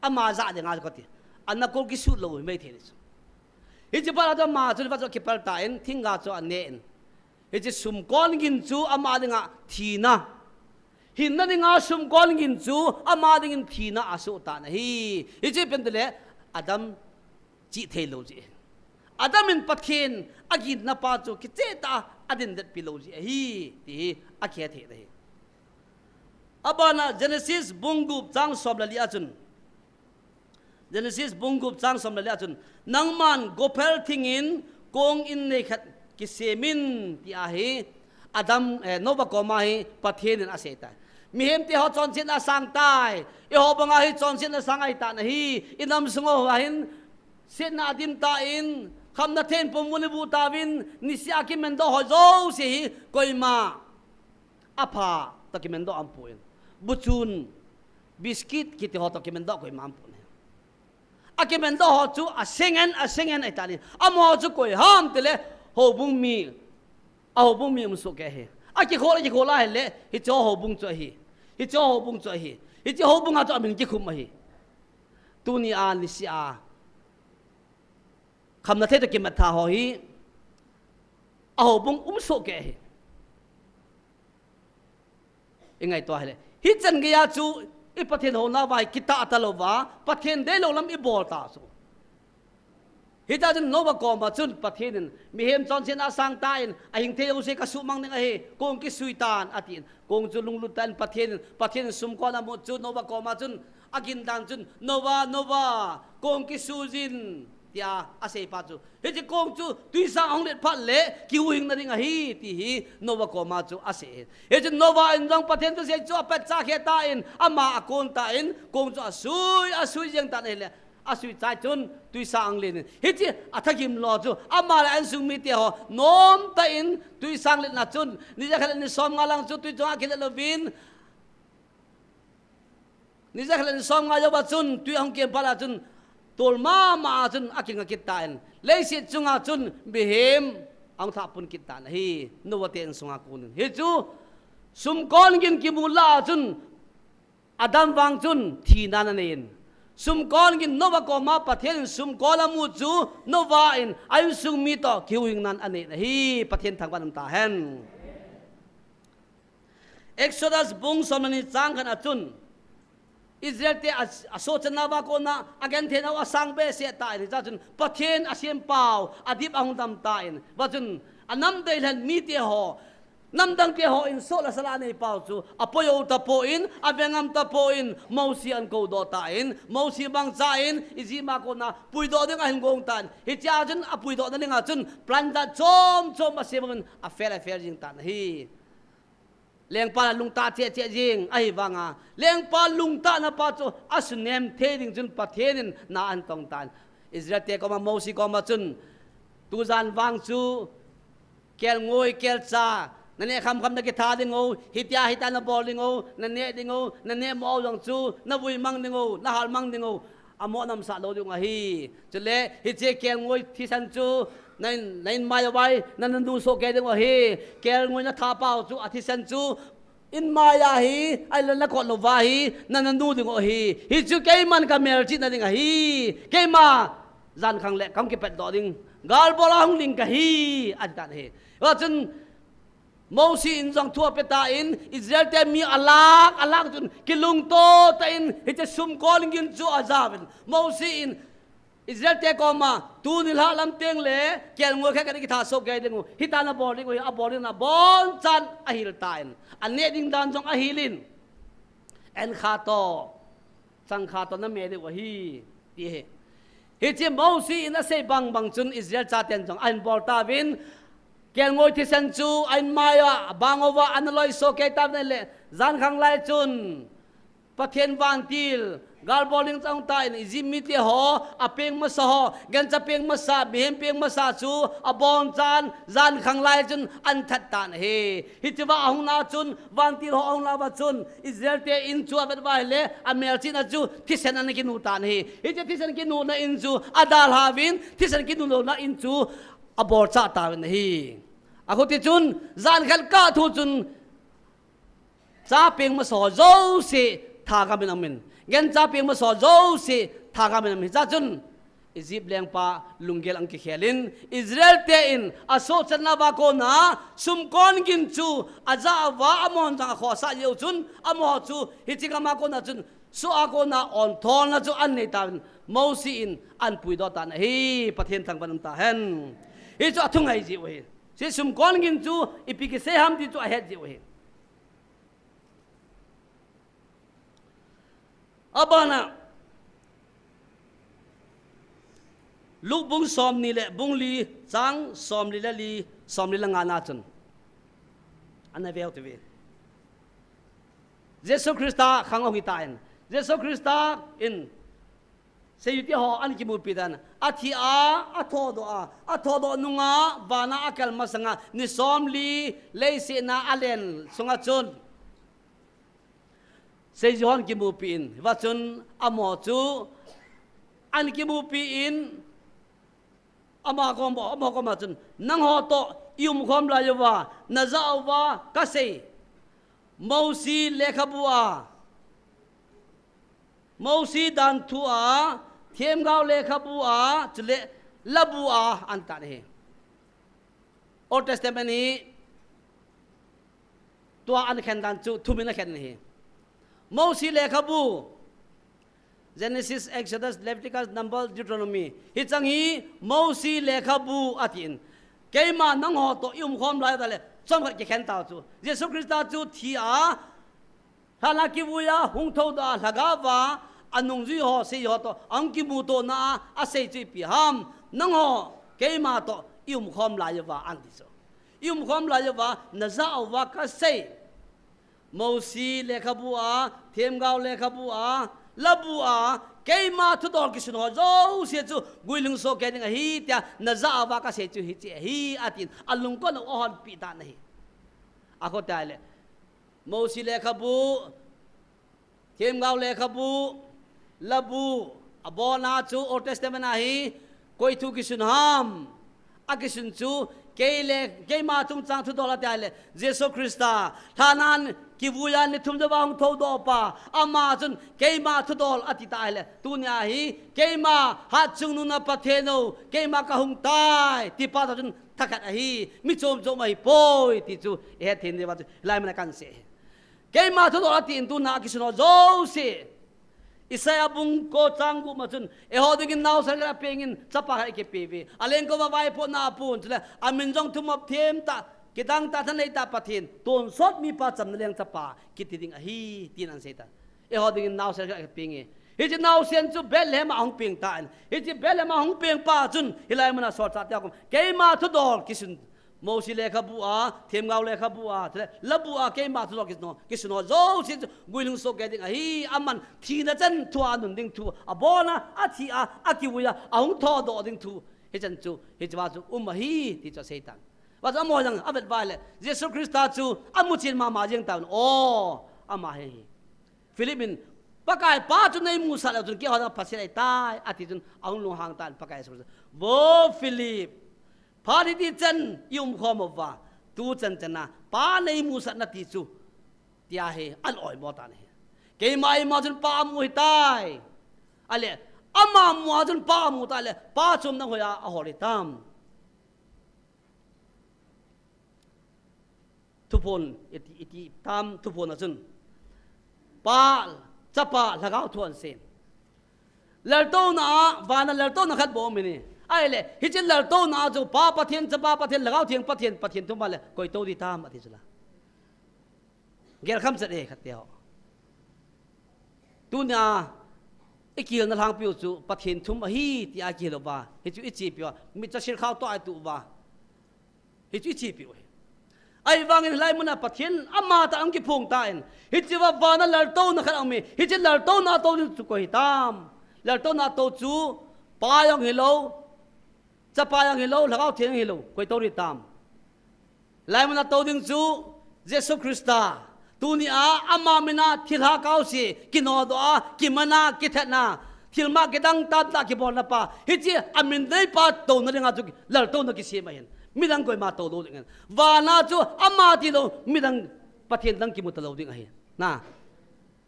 ama za de nga ko ti anakol ki su lo mai the chu hi chi pa da ma chu pa chu ki pal ta en thinga chu an ne en hi chi sum kon gin chu ama de nga thina hin na nga sum kon gin chu ama de ngin thina asu ta na hi chi pen de le Adam chi thei lo ji Adam in pathen agin na pa chu ki che ta adin dat pi lo ji hi ti a khe the de abana Genesis bungup chang sob la li achun Genesis bungup chang sob la li achun nangman gopel thingin kong in ne khat ki semin ti a hi Adam nova koma hi pathen in aseta mi hem ti ho chon sin a sang tai e ho banga hi chon sin a sang ai ta na hi inam sungo wa hin sin na dim ta in kham na then pom mun bu ta win ni sia ki men do ho zo si hi koima apa ta ki men do am puin buchun biscuit ki ti ho ta ki men do koima am puin a ki men do ho chu a sengen ai ta ni am ho chu koi ham te le ho bung mi a ho bung mi um so ke he a ki khola he le hi cho ho bung cho hi ฮิจิโฮบุงอาจอมิงจิคุมมาฮีตูนีอานิสิอาคำนั้นเทตกิมัทธาหอฮีอาโฮบุงโซเกะยังไงตัวอะไรฮิจันเกียจูอีประเทศโหนาไว้กิตาอัตโลวาประเทศเดลลำอีบอลตาสูฮิตาจันโนบกอมาจุนประเทศนั้นมีเฮมจอนเซนอาสังตายนไอหิงเทอุเซกสุมังนึงไอเฮกงกิสุยตานอาทินกงจุลุงลุตันประเทศสุมกอนามุจุนโนบกอมาจุนอากินดันจุนโนวากงกิสุจินเดียอาเซปาจูเฮจิกงจูตุยสังองเล็ดพัดเละคิวหิงนั่นเองฮีที่ฮีโนบกอมาจูอาเซเฮจิโนวาอินดังประเทศตุเซจูอาเป็ดซาเคตาอินอามาอากอนตาอินกงจูอาซุยยังตันเอเลอาสุยใจจนตุยสังเลนฮิจิอัฐกิมลอจูอามาเลอันซุมิเตียหอนอมตาอินตุยสังเลนนัจุนนี่จะขลังนี่สอมงาลังจูตุยจงอาคิเลลวินนี่จะขลังนี่สอมงาโยบะจุนตุยฮงเกียมพาลาจุนตัวมาจุนอากิงกิตาอินเลสิจุงอาจุนบิเฮมอังทับปุนกิตานะฮีโนวเตียนสุงอากุนฮิจูสุมกอนกินกิมุลาจุนอดัมวังจุนทีนันเองสุมกอนกินโนวากอมาประเทศสุมกอลามูจูโนวาอินอายุสุมีต่อคิวอิงนันอันนี้นะฮีประเทศทางวันน้ำตาเห็นเอ็กโซดัสบุงสมนิจังกันอาจุนอิสราเอลเตอโซชนาวาโกนาอาเกนเทนาวาสังเบเสตายนี่จ้าจุนประเทศอาเซียนเปล่าอดีตอังดำตายนี่ว่าจุนอันนั้นเดลมีเตียหอน้ำดังเกี่ยวอินโซลาสลาในเปล่าจูอพยอุตาโปอินอเวงัมตาโปอินมาวซีอันโกดอตาอินมาวซีบังซาอินอิจิมาโกนาปุยดอดึงอันโกงตันฮิจาจุนอปุยดอนั่นเองจุนพลันตาจอมมาเสียมันอเฟรจิงตันฮีเลี้ยงปลาลุงตาเจี๊ยจิงไอ้วังอ่ะเลี้ยงปลาลุงตานะป้าจูอาสุนเนมเทดิงจุนประเทศนั้นนาอันตองตันอิสราเอลก็มามาวซีก็มาจุนตูจานวังจูเกลงวยเกลซานั่นเนี่ยคำนักกีฬาดิงูฮิตยาฮิตานาบอลดิงูนั่นเนี่ยดิงูนั่นเนี่ยมอลงจูนาบุยมังดิงูนาฮัลมังดิงูอามอนำสาโลดิงูฮีจุดเล่ฮิตเจเกลงวยที่สันจูนั่นมาไว้นั่นดูโซเกดิงูฮีเกลงวยนาทาเปาจูอธิสันจูอินมายาฮีไอเลนักอลวาฮีนั่นดูดิงูฮีฮิจูเกมันกับเมลจิตนั่นดิงูฮีเกมาจันขังเล็กคำเก็บเป็ดดอดิงกาลบอลาฮุลิงกะฮีอันนั้นฮีว่าจนมาวซีอินจังทั่วเปตาอินอิสราเอลเตมีอลักจนกิลุงโตตาอินฮิจะซุมกอลิงกินจูอาซาบินมาวซีอินอิสราเอลเตก็มาตูนิลาลำเตียงเล่เกี่ยงงัวแค่กันกิท่าโซกเกดิงูฮิตานาบอลดิงูอับบอลดินาบอลจันอหิลตาอินอันเนดิงดันจงอหิลินเอ็นคาโตสังคาโตนั่นเมดิวะฮีดีฮิจิมาวซีอินอาเซบังจุนอิสราเอลชาเตียนจงอันบอลตาวินเกี่ยงงวยที่สันจูอันมายาบางว่าอันลอยโซเกตับนั่นแหละจันขังไลจุนประเทศวันติลกาลบอลิงจังตายนี่จิมิเตหออเปียงมาสหกันจะเปียงมาสาเบียมเปียงมาสาจูอบอนจันขังไลจุนอันทัดตานเฮฮิตว่าองนาจุนวันติลหอองนาบจุนอิสราเอลเตอินจูอับไว้เลอเมริจินาจูที่เซนันกินูตานเฮฮิตที่เซนกินูนาอินจูอดาลฮาวินที่เซนกินูนาอินจูอบอร์ชาตาวินฮีอาคุติจุนจานขันก้าทูจุนซาเปียงมาสอโจสิทากามินามินเงินซาเปียงมาสอโจสิทากามินามินจ้าจุนอิจิปเลียงปาลุงเกลอังกิเขลินอิสราเอลเตอินอาโซชนะวาโกนาสุมกอนกินจูอาจาวาอมอนจังขอสายเยวจุนอมอจูฮิจิกามาโกนาจุนสุอาโกนาออนทอนนะจูอันเนตาวินมอซีอินอันปุยดอตานฮีประเทศทางบันตาเห็นฮิจูทุ่งไอจิวเฮเสสุมกอนกินจูอีพิกเสฮัมดิจูอาเฮดจิวเฮอบานะลูกบุงสอมนี่แหละบุงลีจังสอมลีละลีสอมลีละงานาจนอันนั้นเวลทีวีเยซูคริสต์ขังเอาหิตาอินเยซูคริสต์อินเสียที่หออันกิมูปิดันอาทิอาทอดนุงาบานาอักลมาสังนิสอมลีเลสินาอเลนสงจุนเสียจอนกิมูปีอินว่าจุนอมอจูอันกิมูปีอินอามาคอมมาจุนนังหอโตยุมคอมลายวานาซาวากาเซมาวซีเลขบัว mâu si đàn thu à thêm gạo lệ khắp bu à chỉ lệ lấp bu à anh ta này Old Testament này tua anh khen đàn chú thu mình khen này mâu si lệ khắp bu Genesis, Exodus, Leviticus, Numbers, Deuteronomy hi chang hi mâu si lệ khắp bu atin cái mà nông họ tổ yêu khom lại đây trong cái khen tao chú Jesus Christ chú thì à hala ki vuya hung thâu da laga wa anung ji ho se ho to ang ki mu to na a se chi pi ham nang ho ke ma to yum khom la ya wa an ti so yum khom la ya wa na za wa ka se mo si le kha bu a them gao le kha bu a la bu a ke ma thu dor ki sun ho zo se chu guiling so ke ding hi tia na za wa ka se chu hi che hi atin alung ko no hon pi da nahi a ko ta le mâu si lệ khắp bu thêm gạo lệ khắp bu la bu abona chu Old Testament ahi koi thu kisun ham akisun chu ke ma tum chang thu dola ta le Jesus Christa thanan kivuya ni thum jawa hong tho do pa ama chun ke ma thu dol ati ta le tu nya hi ke ma ha chung nu na patheno ke ma ka hung tai ti pa chun thakat ahi mi chom chom ai poi ti chu he thin de wa lai mana kan se cái mà thôi đó tiền tu na cái số dấu xí Isaiah bung ko changu mà chun họ đi cái nào sang cái pengin chapa hai cái pv alen ko vai po na pun chule amin jong thum up them ta kitang ta than nei ta pathin ton sot mi pa cham leng chapa kitiding hi tin an se ta họ đi cái nào sang cái pengi hi chi nào sen chu Bethlehem hong peng ta hi chi Bethlehem hong peng pa chun hilai mana so cha ta ko cái mà thôi đó cái sun mâu si lệ khắp bu à thêm gạo lệ khắp bu à thế là bu à cái mà thôi cái số dấu xin guy lung so cái đinh hi aman thì là chân thua anh đinh thua à bona à thì à kêu ya ông thọ độ đinh thua hi chân chu hi chwa chu hi thì cho Satan và cho mọi rằng abet vai lệ Jesus Christ chu amuchin ma riêng tao ama hi Philippines pakai pa chu nei musa la chu kia hoa pa se tai à thì chu ông lung hang tan pakai so vô Philip phá đi đi chân yum kho một và tu chân chân na phá nei mu sát na ti chu tia he an oi mo ta ne ke mai ma chân pa mu tai ale ama mu chân pa mu ta le pa chum na hoya a hori tam tu pon iti tam tu pon na chân pa chapa lagao thuan sen lerto na va na lerto na khat bo mi ni ai le hi chen lar to na chu pa pathian cha pa pathian lagao thiang pathian tu ma le koi to di tam ati chula ger kham chat e khateo tu na ikil na lang piu chu pathian thum hi ti a ki lo ba hi chu ichi piu mi cha shir khao to ai tu ba hi chu ichi piu ai wangin lai muna pathian ama ta ang ki phung ta en hi chi wa na lar to na khat ang mi hi chen lar to na to chu koi tam lar to na to chu pa yong hello cha pa yang hello lagao thiang hello koi to ri tam lai mana to ding chu Jesus Christa tu ni a ama mina thilha kau si kino do a kimana kithana thilma kedang ta ki bon na pa hi chi amin dei pa to na ringa chu lar to na ki se ma hen midang koi ma to do ding wa na chu ama ti lo midang pathian dang ki mu ta lo ding a hen na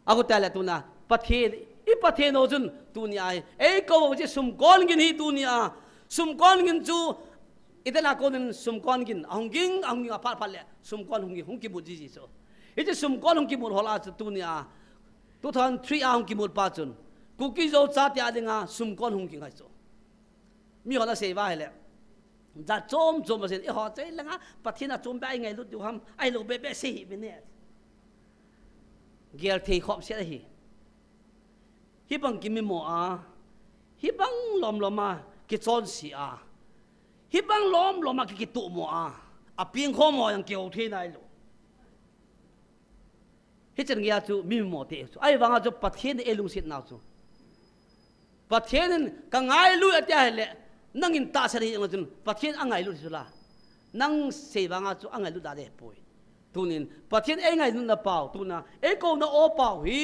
aku ta la tu na pathian i pathian o jun tu ni ai e ko je sum kon gin hi tu ni a sum kon gin chu itala kon sum kon gin honging apal pal le sum kon hong ki bu ji so ite sum kon hong ki bu hola tu ni a 2003 a hong ki bu pa chun ku ki zo cha tia dinga sum kon hong ki ngai so mi hola se ba hele za chom ma se e ho chei langa pathina chom ba ngai lu tu ham ai lu be se hi be ne gel thei khop se hi hi bang ki mi mo a hi bang lom ma ki chon si a hi bang lom ma ki tu mo a pieng kho mo yang keu the nai lo hi chen ya chu mi mo te chu ai wanga chu pathian e lung sit na chu pathian ka ngai lu atia hele nangin ta sari ang chun pathian angai lu sula nang se wanga chu angai lu da de poi tunin pathian e ngai nu na pau tuna e ko na o pau hi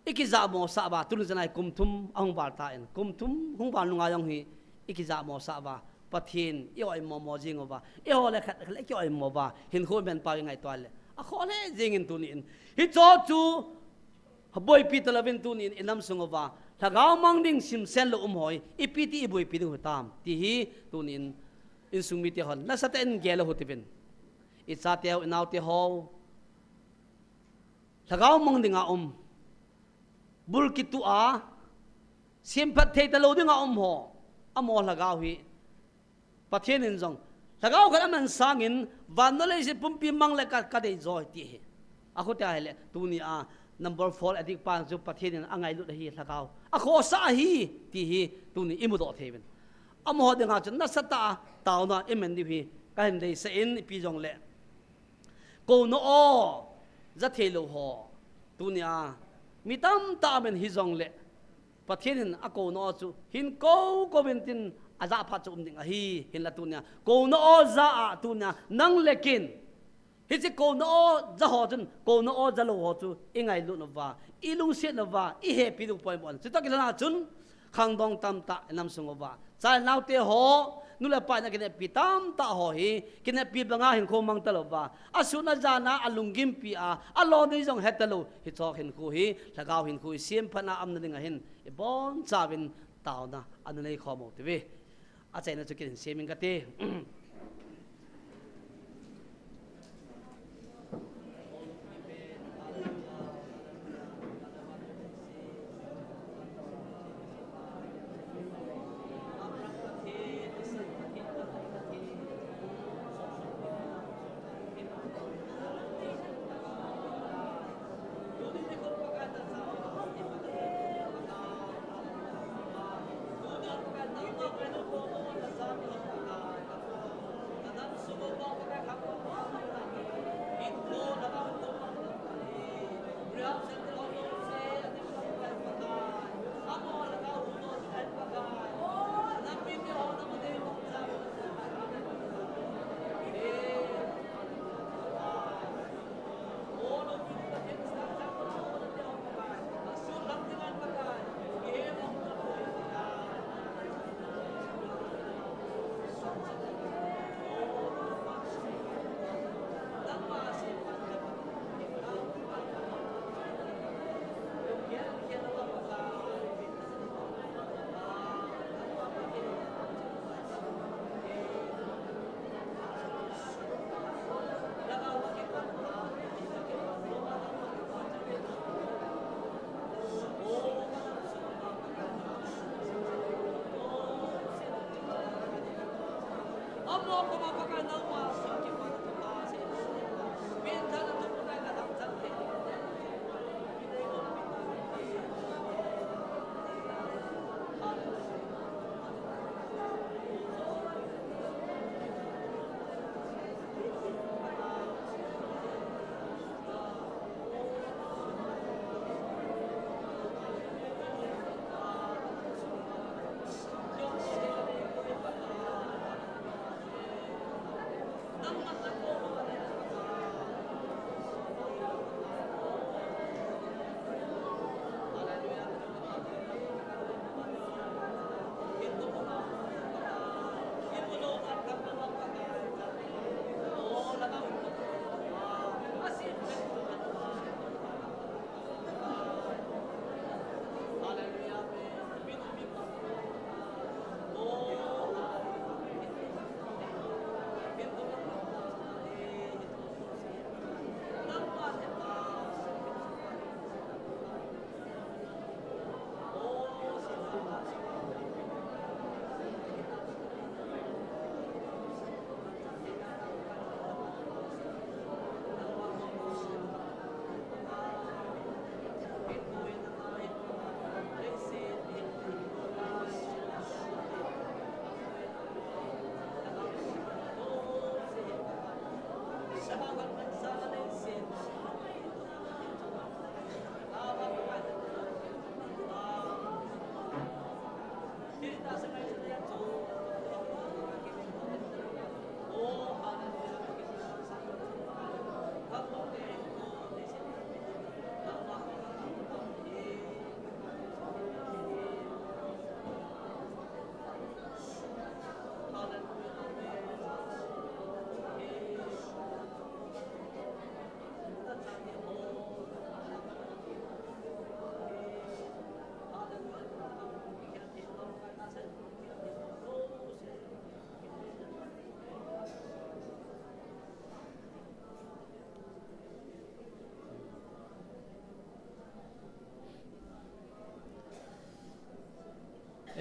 ikiza mo sa ba tun zanai kumthum ang bar ta en kumthum hung ba lunga yang hi ikiza mo sa ba pathin yo ai mo jing ba e ho le khat le ki ai mo ba hin kho ben pa ngai to le a kho le jing in tunin hi cho chu boy pi talavin tu ni enam sungova thagao mang ding sim sen lo hoi ipiti boy pi ding tam ti hi tu ni in sung mi ti hon na saten gelo hotipin itsa teo inaw ti ho thagao mang ding a bul kitu a sim pat thei talo ding a ho amo lagao hi pathian in jong lagao kan man sangin van no le si pumpi mang le ka dei joy ti hi a ko ta hele tu ni a number 4 adik pa ju pathian in angai lu hi lagao a kho sa hi ti hi tu ni imu do theben amo de nga chun na sata taw na emen di hi ka hen dei se in pi jong le ko no o za thelo ho tu ni a mi tam ta men hi jong le pathian in a ko no chu hin ko bentin aza pha chum ding a hi hin la tunya ko no o za a tunya nang lekin hi che ko no o za ho chun ko no o za lo ho chu ingai lu no wa ilung se no wa I he pi du poi bon chu ta ki la chun khang dong tam ta nam sung wa cha nau te ho nu la pa na ki ne pi tam ta ho hi ki ne pi banga hin kho mang ta lo wa asu na za na alungim pi a alo ni jong het ta lo hi chok hin khu hi lagaw hin khu sim phana am na ding a hin e bon chawin taw na anu nei kho mo te ve a chai na chu kin semin ka te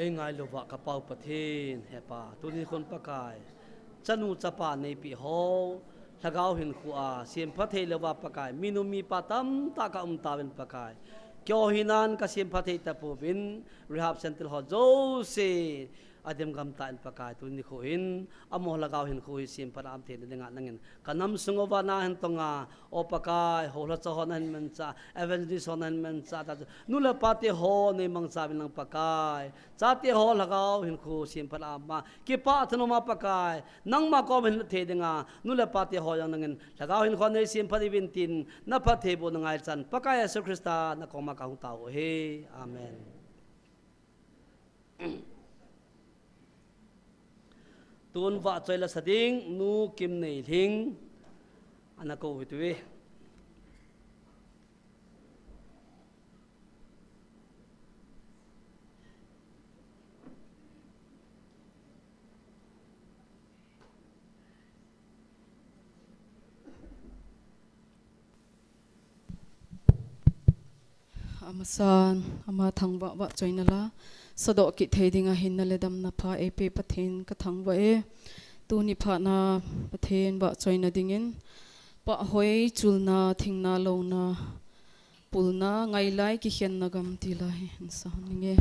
ngay lo vạ kapau pathin hepa tu ni khon pakai chanu chapa nei pi ho lagau hin khuwa sim phathei lo va pakai minumi patam ta ka tawen pakai kyo hinan ka sim phathei ta pu bin rehab center ho jo se adem gam ta en pakai tu ni khuin amo lagau hin khui sim param the de nga nangin kanam sungova na hen tonga o pakai ho la cha honan men cha evangelist honan men cha ta nula pati ho nei mang cha bin lang pakai cha ti ho lagau hin khu sim param ma ki pa thano ma pakai nang ma ko ben the de nga nula pati ho yang nangin lagau hin khon nei sim phadi bin tin na phathe bo ngai chan pakai yesu krista na ko ma ka hu ta he amen tuôn vạ chơi là sát đinh nu kim này thinh anh cô với tôi amasan ama thangwa wa choinala sado ki thedinga hinna ledam na pha ep pathin ka thangwa e tu ni pha na pathin wa choina dingin pa hoi chulna thingna lona pulna ngai lai ki hian na gam ti lai sa ninge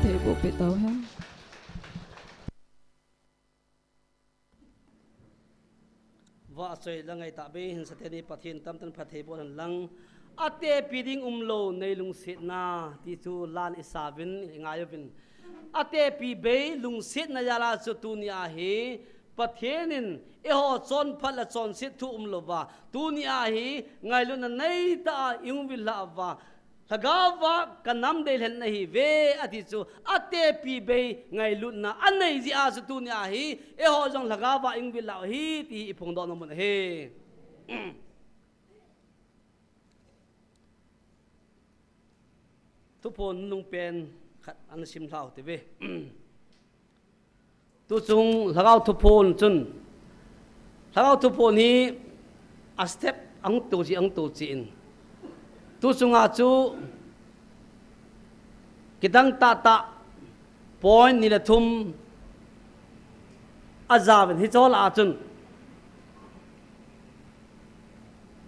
thể bộ bị tàu ha và chơi là ngày tạ bê hình sát thế phát hiện tâm tân phát thế bộ lần lăng ate piding lo nei lung sit na ti chu lan isavin ngayovin ate pi be lung sit na yala chu tunia hi pathenin eho chon phala chon sit thu lova tunia hi ngailu na nei ta ingwil la wa thagawa kanam de len hi ve ati chu ate pi be ngailu na anei ji a chu tunia hi eho jong lagawa ingwil la hi ti ipong do no mun he tu pon nung pen khat an sim thau te ve tu chung lagau tu pon chun lagau tu pon hi a step ang tu chi in tu chunga chu kidang ta point ni la thum azaven hi chol a chun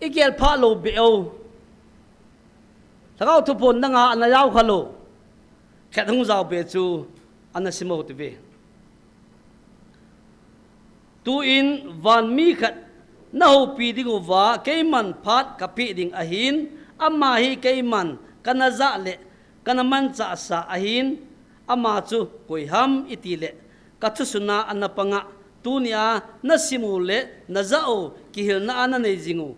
ikel pha lo be o lagau tu pon nanga an yaw khalo khat hung zaw be chu an simo te ve tu in van mi khat na ho pi ding wa keiman phat kapi ding ahin amma hi keiman kanaza le kanaman cha sa ahin ama chu koiham itile kathusuna anapanga tunia na simule na zao kihilna ana nei jingu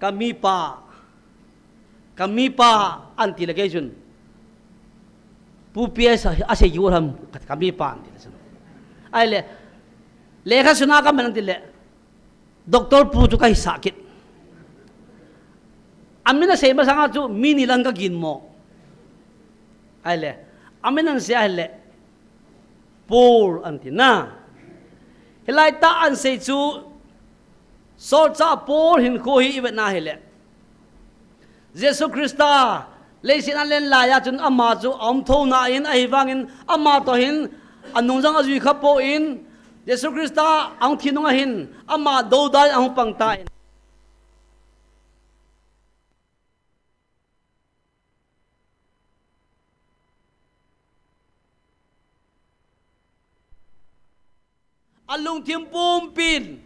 kami pa anti location pu ps ase yuram kami pa anti ai le lekha suna ka man dile doktor pu chu kai sakit amina sei ma sanga chu mini lang ka gin mo ai le amina se ai le por antina hilai ta an sei chu sol cha por hin ko hi ibe na hele jesu christa leisin an len la ya chun ama chu om tho na in ai wangin ama to hin anung jang azui khapo in jesu christa ang thinunga hin ama do dal ang pangta in alung thimpum pin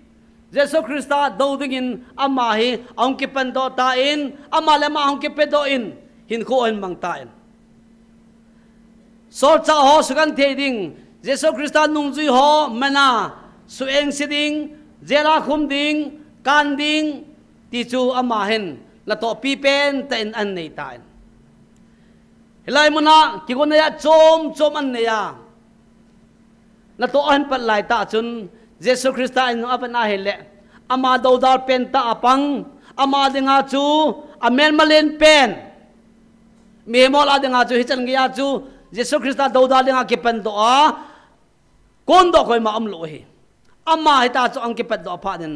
jesu christa do dingin ama hi ang kipando ta in ama lema ang kipedo in hin ko en mangta in sol cha ho sugan the ding jesu christa nung zui ho mana sueng siding zela khum ding kan ding ti chu ama hen la to pi pen ta in an nei ta in hilai muna ki ko na ya chom an ne ya na to an pat lai ta chun jesu christa in apana hele ama do dar pen ta apang ama dinga chu amen malen pen me mol adinga chu hichan ngia chu jesu christa do dar dinga ki pen do a kon do khoi ma am lo hi amma hi ta chu ang ki pen do pha den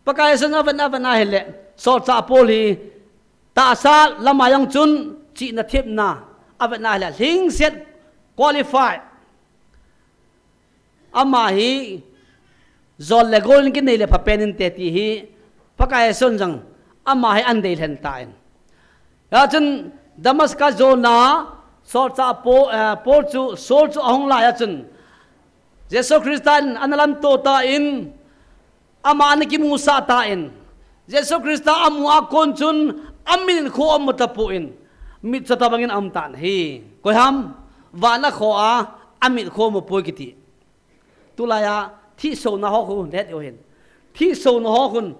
pakai san avana hele so cha poli ta sa lama yang chun chi na thep na avana hele hing set qualified ama hi zol le gol ki nei le phapenin te ti hi pakai son jang ama hi an dei hen tain ya chun damascus zona sol cha po chu sol chu ahong la ya chun jesu christian analam to ta in ama an ki musa ta in jesu christa amwa kon chun amin kho am ta pu in mit cha ta bangin am tan hi koi ham wa na kho a amit kho mo po ki ti tulaya thi so na ho hun det yo hen thi so na ho hun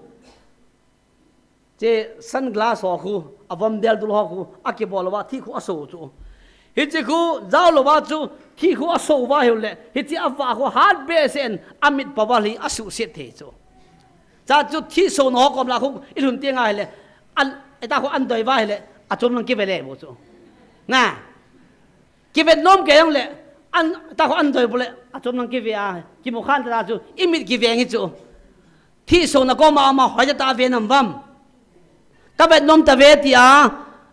je sunglass ho khu avam del dul ho khu akibol wa thi khu aso chu hi chi khu zaw lo wa chu thi khu aso wa he le hi chi awa khu hat be sen amit pawali asu se the chu cha chu thi so na ho kom la khu ilun te ngai le an eta khu an doi wa he le achom nang ki vele bo chu na ki vet nom ke yong le an ta ko an doi bole achom nang ki ve a ki mo khan ta chu imit ki ve ngi chu thi so na ko ma hoja ta ve nam bam ta vet nom ta ve ti a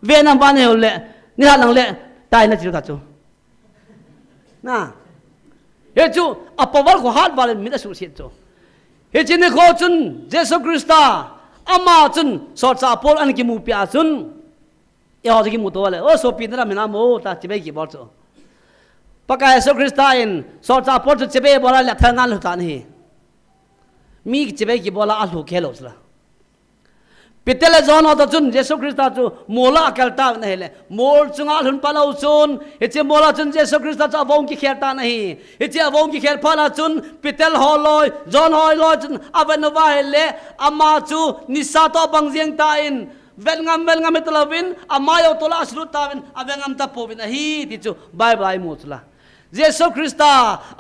ve nam ban he le ni ha lang le tai na chu ta chu na he chu apawal ko hat bal mi da su sit chu he chin ne ko chun jesu christa ama chun so cha pol an ki mu pya chun เอาจะกินหมูตัวเลยโอ้โซปีนนั่นไม่น่าโมตาจะไปกี่บอลโซปากกาเยซูคริสต์อินสอนจ่าพอจะจะไปบอลละเท่านั้นหรือตานี่มีจะไปกี่บอลอัลลูเคโลสละปิดเตลจอนเอาตัวจุนเยซูคริสต์จูโมลาเกลตาเนี่ยเลยโมลจุงอาลุนพาลาจุนเอเจโมลาจุนเยซูคริสต์จะวงกิเขียตานี่เอเจวงกิเขียพาลาจุนปิดเตลฮอลอยจอนฮอลอยจุนอาเวนวาเฮเลอามาจูนิสาโตบังเซียงตาอินเวลงามเตลวินอามาโยตุลาสรุตตาวินอาเวงามตาปูวินฮีติจูไบเบิลไอมุสละเยซูคริสต์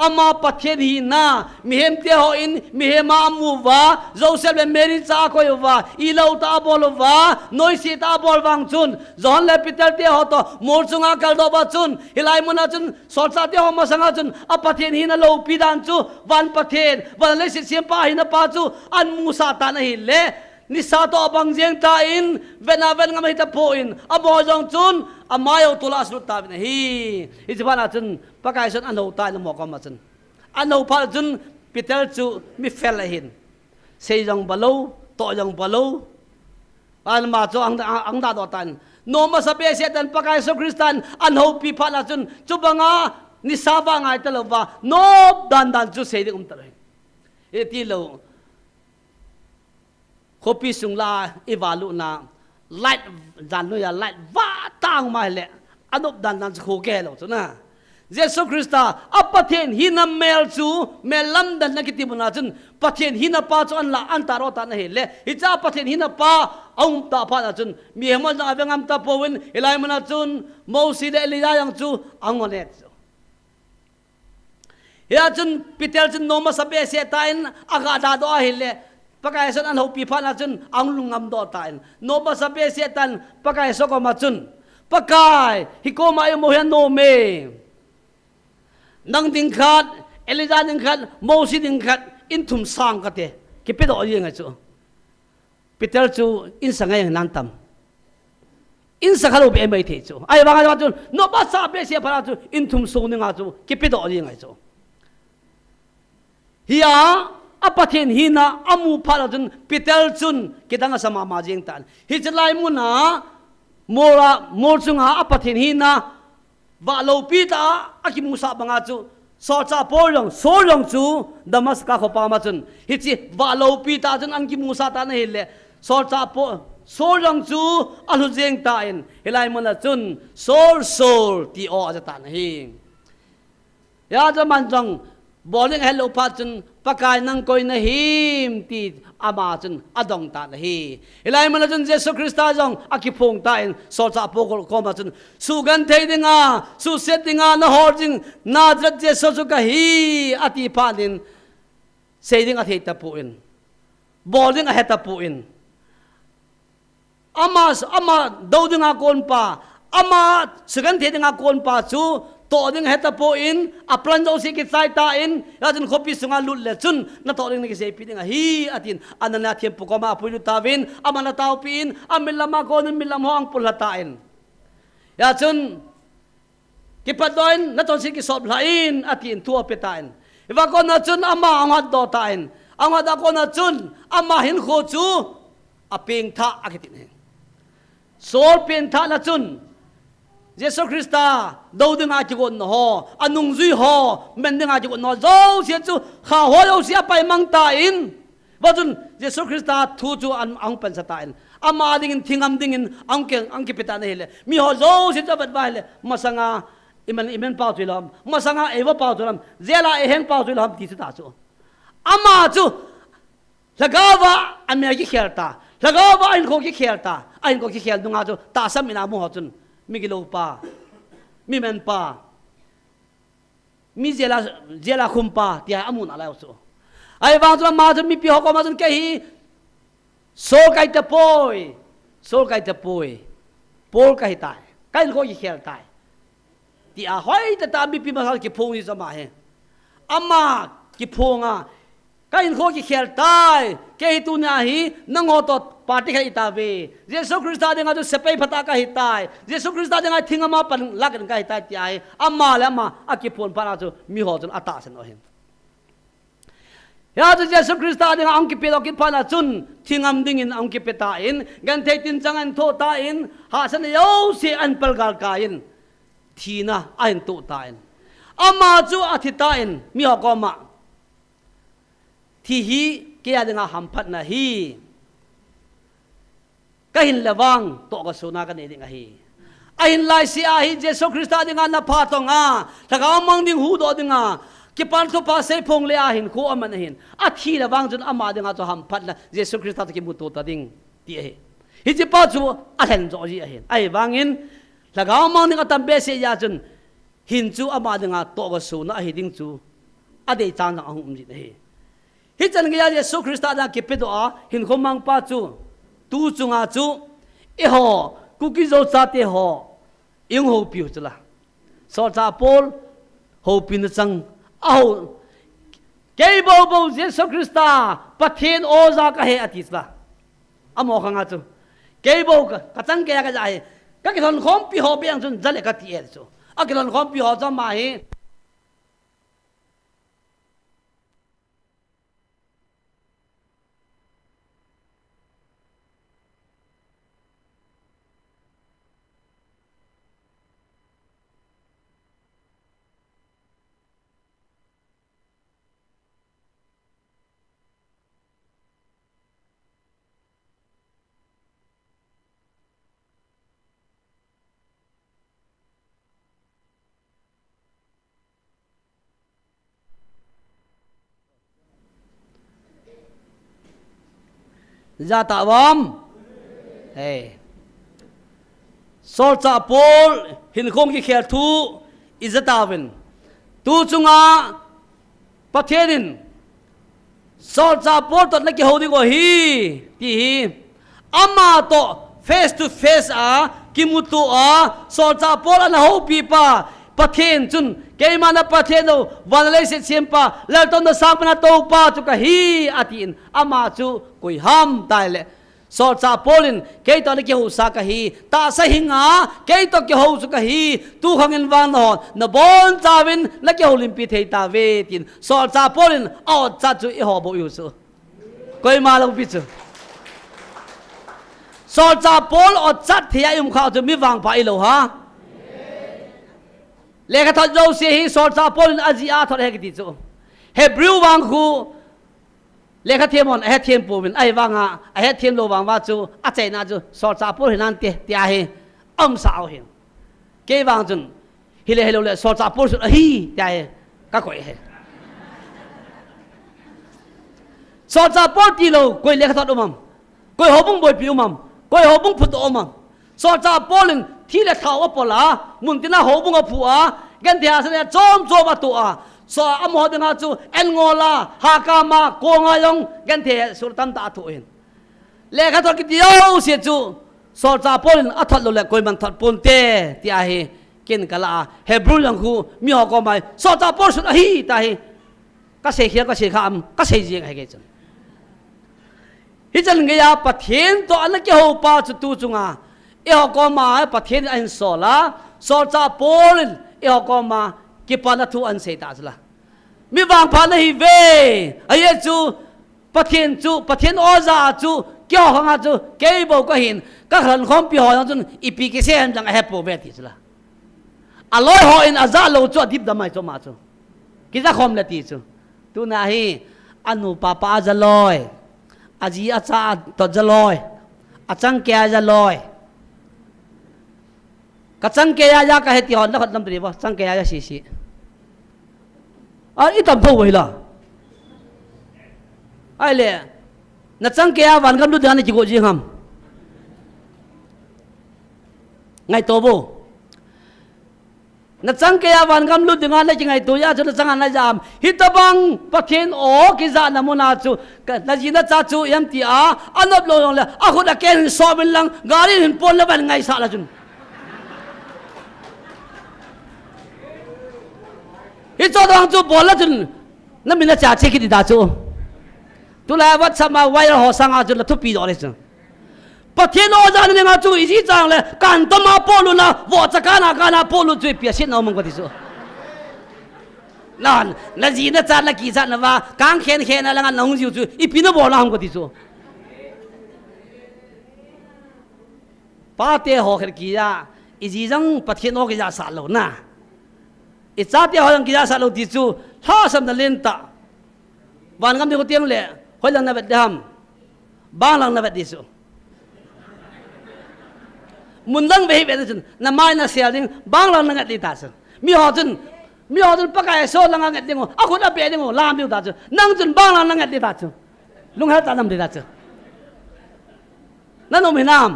อามาปัทเทนีน่ามิเฮมเตโฮอินมิเฮมาอามูวาโจเซฟเมรินซาโคยวาอีเลวตาบอลวานอยซีตาบอลวังจุนจอนเลปิเตลเตโฮโตมอร์ซุงอาคัลโดบาจุนฮิไลมุนาจุนสอดซาเตโฮมาสังอาจุนอาปัทเทนีน่าโลปิดันจูวันปัทเทนวันเลสิเซียมปาหินาปาจูอันมูซาตานะฮิเลนิสาโตบังเจียงตาอินเวนงามฮิตาโพอินอาบอจงจุนอามาโยตุลาสรุตตาวินฮีอิจบานาจุนปากายสุนอันโหตายลมอกมาจุนอันโหพาจุนปิเตลจูมิเฟลหินเซยังบาลูโตยังบาลูอันมาจูอังดาดอตันโนมาสเปเซตันปากายสุคริสตันอันโหปีพานาจุนจูบังอานิสาบังไอตลวาโนดันจูเซดิอุมตะเลยเอติโลคบปีสุงลาอิวาลุนาไลท์จันนุยาไลท์ว่าตั้งมาเลยอนุบดันโคเกลตัวน่ะเยซูคริสต์อัปเทนหินาเมลจูเมลัมดันนักติบุนาจุนปะเทนหินาปาจุนละอันตารอตานะเฮเลฮิจ้าปะเทนหินาปาองตาพาจุนมีเหมันจะเอาเงามตาปวินเอลัยมันจุนโมซีเดลิยายังจูอังวันเนจูเฮียจุนปิเตลจุนโนมาสเปเซตาอินอากาศดาเฮเลปากายสนอันหูปีพันจุนอังลุงงามดอตายโนมาสเปเซียตันปากายสกมาจุนปากายฮิโกมาเอโมเฮนโนเมนังดิงขัดเอลิซาดิงขัดโมซิดิงขัดอินทุมสังกัดเตคิดไปต่อยังไงจูปิเตลจูอินสังเกตนันตัมอินสังขารอุปเอเมย์เทจูไอ้บางคนว่าจูโนมาสเปเซียพันจูอินทุมสูงนึงอาจูคิดไปต่อยังไงจูเฮียอาปัทเทนหินาอามูพาลจุนปิเตลจุนกิดังสมามาเจงตันฮิจไลมุนาโมจุงอาอาปัทเทนหินาวาโลปีตาอากิมุสาบังอาจูสอจ่าโพลงโซลงจูดัมัสกาขปามาจุนฮิจิวาโลปีตาจุนอันกิมุสาตานะเฮเลสอจ่าโพโซลงจูอาลุเจงตาอินเฮไลมุนาจุนโซลตีโออาจตานะเฮยาจะมันจังบอลลิงเฮลโลพาจุนปากายนังคอยนะฮิมตีอามาจุนอดองตานะฮีเอลัยมันจุนเยซูคริสต์จงอากิพงตาอินสอดจ่าโปกโคมาจุนสู้กันเทดิงาสู้เซติงานะฮอร์จิงนาดรัดเยซูจุกะฮีอติพานินเซดิงอาเทตาปูอินบอลลิงอาเฮตาปูอินอามาดาวดิงอาโกนปาอามาสุกันเทดิงอาโกนปาจูตัวดึงเฮตาโพอินอัปลันโจสิกิไซตาอินยาจุนขบิสุงาลุเลจุนนาตัวดึงนี่กิเซปิดิงฮีอาตินอันนั้นเทียมปุกมาปุยุตาวินอามันนาตาวปีอินอามิลลามาโกนินมิลลามฮองปุลตาอินยาจุนกิปัดดอยน์นาตัวสิกิสอบลาอินอาตินทัวเปตาอินอีวากอนาจุนอามาอังฮัดดอตาอินอังฮัดากอนาจุนอามาหินโคจูอาเพียงท่าอากิตินเองโซลเพียงท่านาจุนเยซูคริสต์ดาวดึงอาจิกอนหออนุงซุยหอเมนดึงอาจิกอนหอโจเสียจูข้าหัวโจเสียไปมังตาอินว่าจุนเยซูคริสต์ทูจูอังเป็นสตาอินอามาดิ่งทิ้งดิ่งอังเก่งอังกิปิตาเนี่ยเลยมีหอโจเสียจะบัดไปเลยมาสังอาอิมันเป่าตุลามมาสังอาเอวเป่าตุลามเจล่าเอเฮงเป่าตุลามที่สุดาจูอามาจูละกาวะอเมริกาเขียร์ตาละกาวะอินโคกิเขียร์ตาอินโคกิเขียร์ดุงอาจูตาสมินามุฮจุนมีกิโลปามีเมนปามีเจลาคุมปาที่อามุนอะไรอุโสไอ้บางส่วนมาจนมีปีหกมาจนแค่ฮีโซลไก่ตะโพยโพลไก่ตายไก่ก็ยิ่งเขียนตายที่อาห้อยแต่ตามมีปีมาเขากี่พงนี่สมัยอามากี่พงอ่ะไก่ก็ยิ่งเขียนตายแค่ตัวนี้ฮีนั่งหัวตดปาร์ตี้ให้ตาเวเยซูคริสต์เด้งอาจุเสพพัตตาให้ตายเยซูคริสต์เด้งอาทิ้งอามาปันลักกันให้ตายที่ไอ้อามาแล้วมาอากิพงพาราจูมีหัวจนอัตตาเสนอเห็น ya chu Jesu Christa ding ang ki pedok kin phana chun thingam ding in ang ki peta in gan thei tin changan tho ta in ha san yo se an palgal ka in thina ain tu ta in ama chu athita in mi ho ko ma thi hi ke ya ding ham phat na hi ka hin lawang to ka suna ka ne ding a hi ain lai si a hi Jesu Christa ding na pha to nga thaka mang ding hu do ding a ki pan to pa sei phong le a hin ko aman hin a thi lawang jun ama ding a to ham phat na Jesu Christa ki mu to ta ding ti he hi ji pa chu a hen zo ji a hin ai wangin thaka mang ding a tam be se ya jun hin chu ama ding a to ka suna a hi ding chu a de chang na hum ji he hi chan ge ya Jesu Christa da ki pe do a hin khom mang pa chu tu chunga chu e ho ku ki zo cha te ho ing ho piu chula so cha pol ho pin chang au ke bo bo Jesu Christa pathen oza ka he atisla amo khanga chu ke bo ka chang ke ka ja he ka ki thon khom pi ho beng chun jale ka ti er chu a ki thon khom pi ho cha ma he za ta bom hey sol cha pol hin khom ki khel thu izatawin tu chunga pathenin sol cha pol tot na ki hodi go hi ti hi ama to face to face a kimutu a sol cha pol an ho pi pa pathen chun ke mana pathen do wanle se chempa lalton da sapna to pa chu ka hi atin ama chu koi ham tai le so cha polin ke to ke hu sa ka hi ta sa hinga ke to ke ho chu ka hi tu khangin wang no na bon chawin la ke holim pi thei ta ve tin so cha polin au cha chu i ho bo yu su koi ma lo pi chu so cha pol o chat thia um kha chu mi wang pa i lo ha le ka thot lo se hi so cha polin azia thot he ki ti chu Hebrew wang khu le ka thiam on he thiam pu min ai wanga a he thiam lo wang wa chu a chai na chu so cha pol hinan te tia he am sao hin ke wang chun hi le hello le so cha pol su hi tia he ka koi he so cha pol ti lo koi le ka thot umam koi ho bung boi pi umam koi ho bung phut umam so cha polin thi le thau a pola mun tina ho bung a phu a gan thia sa ne chom chom a tu a so amo de nga chu en ngola ha ka ma ko nga yong gan the sultan ta thu in le kha thot ki dio se chu so cha polin a thot lo le koi man thot pon te ti a he ken kala Hebrew lang khu mi ho ko mai so cha pol su hi ta hi ka se khia ka se kha am ka se ji ga he chu hi chan nge ya pathen to ala ke ho pa chu tu chunga e ho ko ma pathen an so la so cha polin e ho ko ma ki pa na thu an se ta la mi wang pa na hi ve ai chu pathen oza chu kyo hanga chu ke bo ka hin ka khan khom pi ho chun ipi ke se han jang he po ve ti la aloi ho in aza lo chu dip da mai chu ma chu ki za khom la ti chu tu na hi anu papa za loi aji acha to za loi achang kya za loi ka chang kya ya ka he ti hon la khat lam tri ba chang kya ya si si a itam pho wei la ai le na chang kya wan gam lu dan ji go ji ham ngai to bo na chang kya wan gam lu dinga na ji ngai to ya chu na chang na jam hitabang pathen o ki za na mona chu na ji na cha chu yam ti a anop lo yong la a khu da ken so bin lang gari hin pon la ban ngai sa la chun hi cho dang chu bol la chun na min na cha che ki di da chu tu la wat sama wai ho sang a chu la thu pi do le chu pathen o za ne nga chu i ji chang le kan to ma polu la wo cha kana kana polu chu pi sin no mong ko ti chu nan na ji na chat la ki chat na wa kang khen na lang nong jiu chu I pin bo la ham ko ti chu pa te ho kher ki ya I ji jang pathian ho ki ja sa lo na I cha te ho jang ki ja sa lo ti chu ha sam na len ta van gam de ko tiang le hoi lang na bet dam bang lang na bet di chu mun lang ve ve chun na mai na sia ding bang lang na ngat di ta chu mi ho chun pakai so lang ngat ding a khut a pe ding lam diu ta chu nang chun bang lang na ngat di ta chu lung ha ta nam di ta chu nan om hinam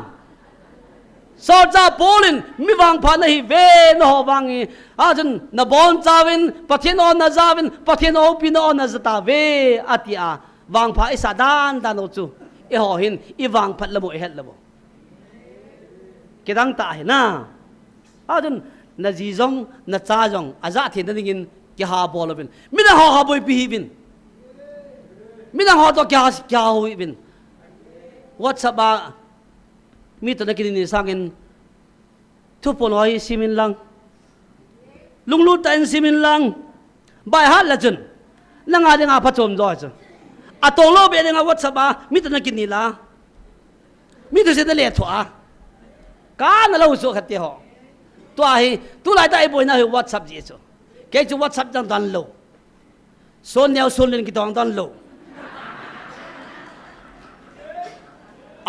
so cha polin mi wang pha na hi ve no ho wang I a chun na bon chawin pathian on na zawin pathian o pin on na zata ve atia wang pha isa dan no chu I ho hin I wang phat labo I het labo kedang ta he na a chun na ji jong na cha jong aza the na dingin ki ha bol bin mi na ha boi pi bin mi na ha to kya ho bin whatsapp ba mi to na kin ni sangin thu pon hoi simin lang lung lu tan simin lang bai hat la chun na nga de nga pha chom do chu a tong lo be de nga whatsapp ba mi to na kin ni la mi to se de le thwa ka na lo so khat te ho to hi tu lai ta I boi na hi whatsapp ji chu ke chu whatsapp jang dan lo son neo son len ki tong dan lo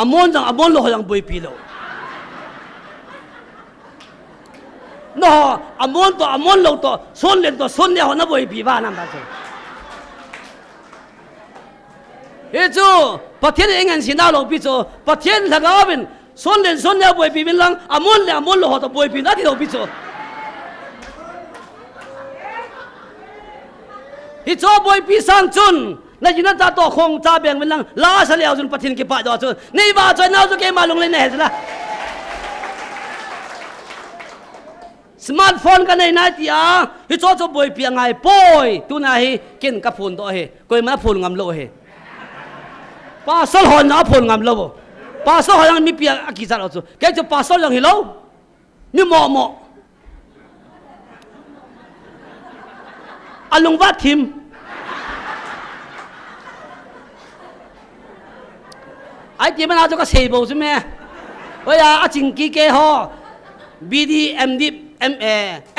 amon lo yang boi pi lo no amon lo to son neo na boi pi ba nam ba chu he chu pathian engan sin na lo pi chu pathian la ga bin son neo boi pi bin lang amon lo ho to boi pi na ti lo pi chu hi cho boi pi sang chun na jina ta to khong cha beng bin lang la sa leo chun pathin ki pa do chu nei ba choi nau chu ke ma lung le ne la smartphone ka nei na ti a hi cho boi pi ngai poi tu na hi kin ka phun do he koi ma phun ngam lo he pa sol hon na phun ngam lo pa sol hon mi pi a ki sa lo chu ke chu pa sol yang hi lo mi mo alung va thim ai ti mana cho ka sei bo chu me oi a ching ki ke ho bd md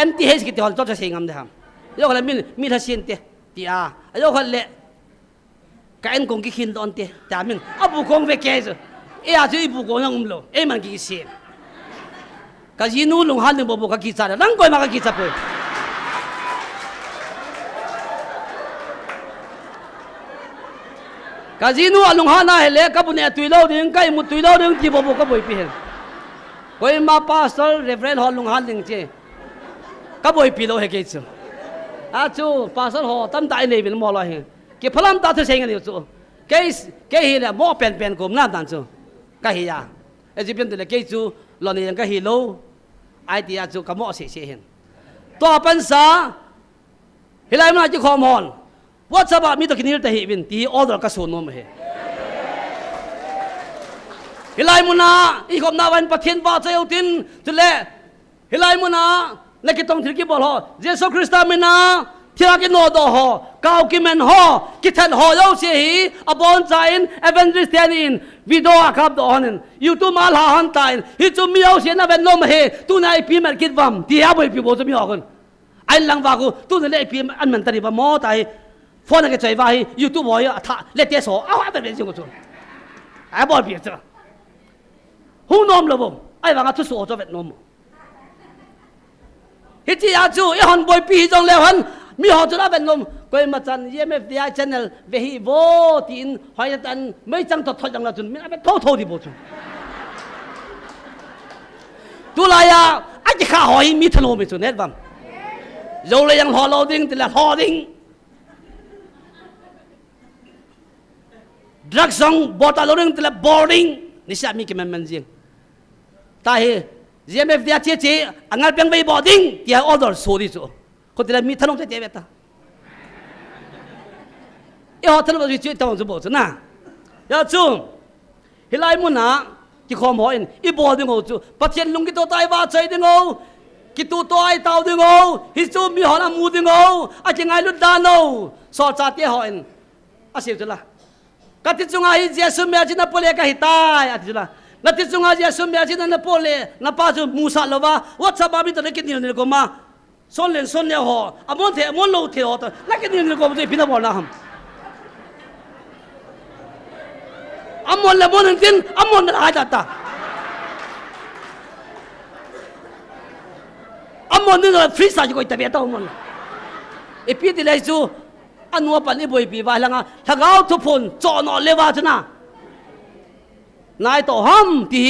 mth ki te hol cho sei ngam de ham yo khala mi tha sin te ti a yo khala ka en kong ki khin don te ta min abu kong ve ke zo e a chu ibu ko nang lo e man ki sin ka jinu lung han bo ka ki cha rang koi ma ka ki cha po Kazino alung hana hele kabune tuilo ding kai mu tuilo ding ki bobo ka boi pi hen koi ma pastor reverend hol lung han ding che ka boi pi lo he ke chu a chu pastor ho tam dai nei bin mo lo he ke phalam ta the seng ni chu ke hi la mo pen kom na dan chu ka hi ya e ji pen de ke chu lo ni ka hi lo ai ti a chu ka mo se hen to pan sa hilai ma ji khom hon What's about me to kinir ta hi bin ti order ka so nom he hilai muna I khom na wan pathian ba cheu tin tule hilai muna na ki tong thir ki bol ho Jesus Christa mina thira ki no do ho kau ki men ho ki than ho yo se hi abon chain evangelist in video akap do honen YouTube mal ha han tain hi chu mi yo se na ven nom he tu nai pi mer kit vam ti ha boi pi bo chu mi ho kon ai lang wa ku tu ne pi an man tari ba mo tai phone cái chơi vai YouTube voi à thà lấy tiền số à phải lấy tiền của chú ai bảo biết chứ hú nom了不ai vào cái số cho Việt Nam hết thì à chú cái hòn bồi pi trong leo hòn mi họ cho nó Việt Nam coi mà chân EMFDI channel về hi vô tin hỏi là chân mấy trăm thật thật rằng là chú mình phải thâu đi bộ chú tu lại à anh chỉ khá hỏi mi thằng mình chú nét vâng rồi lại yang họ lâu đinh thì là họ đinh drugs song bota loring tela boarding ni sa mi kemen jing ta he GMF dia che angal peng bei boarding dia order so di so ko tela mi thalong te beta e hotel ba chi tawang so bo na ya chu hilai mu na ki khom ho in I boarding ho chu pathian lung ki to tai ba chai ding ho ki tu to ai tao ding o hi chu mi hon amu ding o a ki ngai lu dan o so cha te ho en a siu chu la ka ti chunga hi jesu me jina pole ka hitai a ti chu la na ti chunga jesu me jina na pole na pa chu musa lova whatsapp abi to ke ni ko ma son len son le ho amon the amon lo the ho to la ke ni ko te pina bol na ham amon le mon tin amon na ha ta amon ni la free sa ko ta be ta amon e pi ti le chu anua pan i boi pi wa langa thagau thu phun cho no lewa chuna nai to ham ti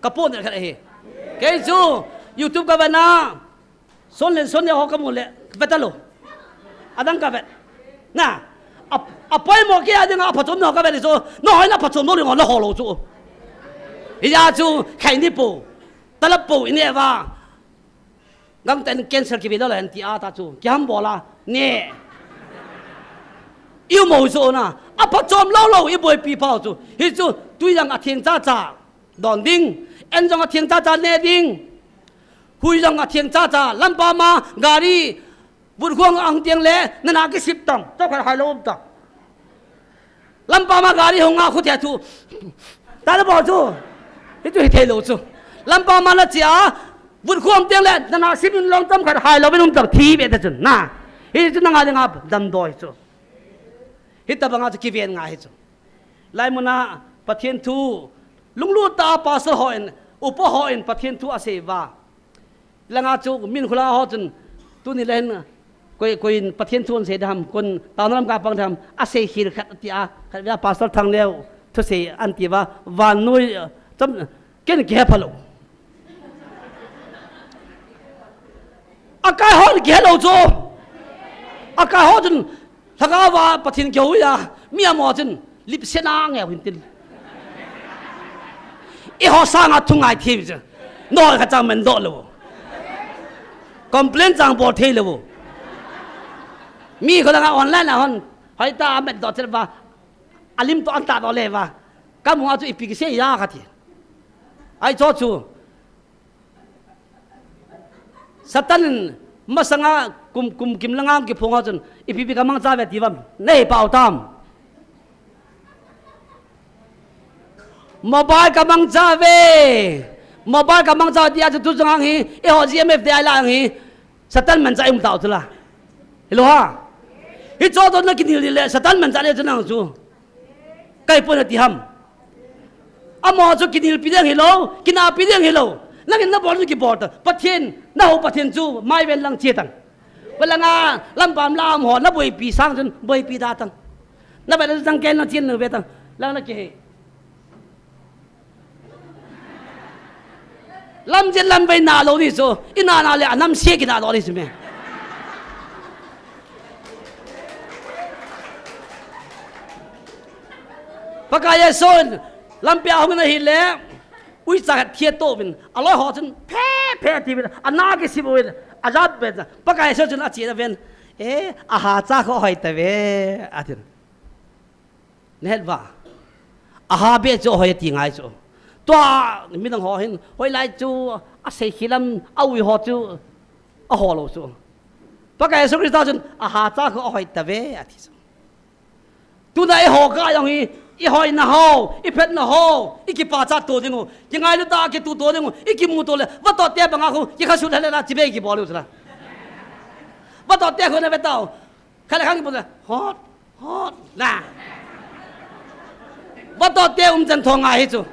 kapon kha he ke chu youtube ka bana son le ho ka mu le betalo adang ka bet na apai mo ke adang a phatom no ka bet so no hai na phatom no ngo la ho lo chu ya chu khai ni pu talap pu ine wa gam ten cancer ki bi lo len ti a ta chu kyam bola ne yêu màu số na à bắt chom lâu lâu yêu bồi pi phao chú hi chú tuy rằng à thiên cha cha đòn đinh em rằng à thiên cha cha nè đinh hui rằng à thiên cha cha lâm pa ma gari vượt khoang ang tiếng lẽ nên à cái ship tông cho phải hai lô tông lâm pa ma gari hong à khu thiệt chú ta đã bỏ chú hi chú hi lô chú lâm pa ma là chia vượt khoang tiếng lẽ nên à ship long tâm phải hai lô bên ông tông thi về đấy chú na hi chú năng à năng à đâm đôi chú hita banga ki ven nga hi chu lai muna pathian thu lunglu ta pastor hoin upo hoin pathian thu aseva langa chu min khula ho chun tu ni len koi pathian thu se dam kon tanam ka pang dam ase hir khat tia khat ya pastor thang leu thu se anti wa van noi cham ken ke phalo akai hon ge lo chu akai ho chun thằng wa pathin kêu ya mía mò chân lip xe na nghe hình tin i họ sang à thung ai thêm chứ nói cái trang mình đổ luôn complain trang bỏ thêm luôn mi có đang online là hon hỏi ta mình đổ chân va alim to anh ta đổ lên va các mua cho ipi cái xe ya cái gì ai cho chú Satan masanga kum kim langam ki phonga chun ipi ka mang cha ve tiwam nei pau tam mobile ka mang cha dia chu jang hi e ho gmf de ala hi satan man cha im tau chula hello ha hi cho to na ki ni le satan man cha le chunang chu kai pon ti ham amo chu ki ni pi dang hello kina pi dang hello nangin na bol ki bot pathin na ho pathin chu mai vel lang che tang balanga lam pam lam ho na boi pi sang chun boi pi da tang na ba sang ken na chin no ve tang lang na ke lam jen lam bai na lo ni so ina na le anam se ki na lo ni me pakaya son lam pia hong na hi le ui sa thiet to bin aloi ho chun phe ti bin ana ke si boin azat be pakai so chun a chi da ven e a ha cha kho hoi ta ve a tin net va a ha be cho hoi ti ngai cho to mi dang ho hin hoi lai chu a se khilam a ui ho chu a ho lo chu pakai so krista chun a ha cha kho hoi ta ve a ti tu dai ho ka yang hi i hoi na ho i phet na ho i ki pa cha to dingo ki ngai lu ta ki tu to dingo i ki mu to le wa to te banga khu ki kha su le la chi be ki bo lu sala wa to te khu na be tao kha la khang ki bo hot na wa to te jan thong ai chu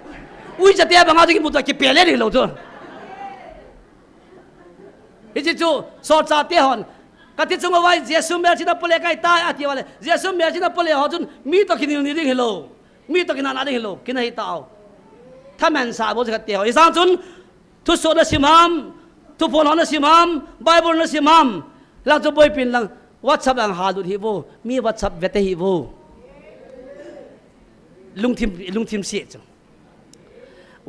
ui cha te banga ki mu to ki pe le ni lo chu i chi chu so cha te hon ka ti chung wai jesu me chi na pole kai ta a ti wale jesu me chi na pole ho chun mi to ki ni ni ding hello mi to kina na ding hello kina hi tao tha man sa bo ka te ho isang chun thu so na simham thu phone na simham bible na simham lang cho boy pin lang whatsapp ang halut hi bo mi whatsapp vete hi bo lungthim se chu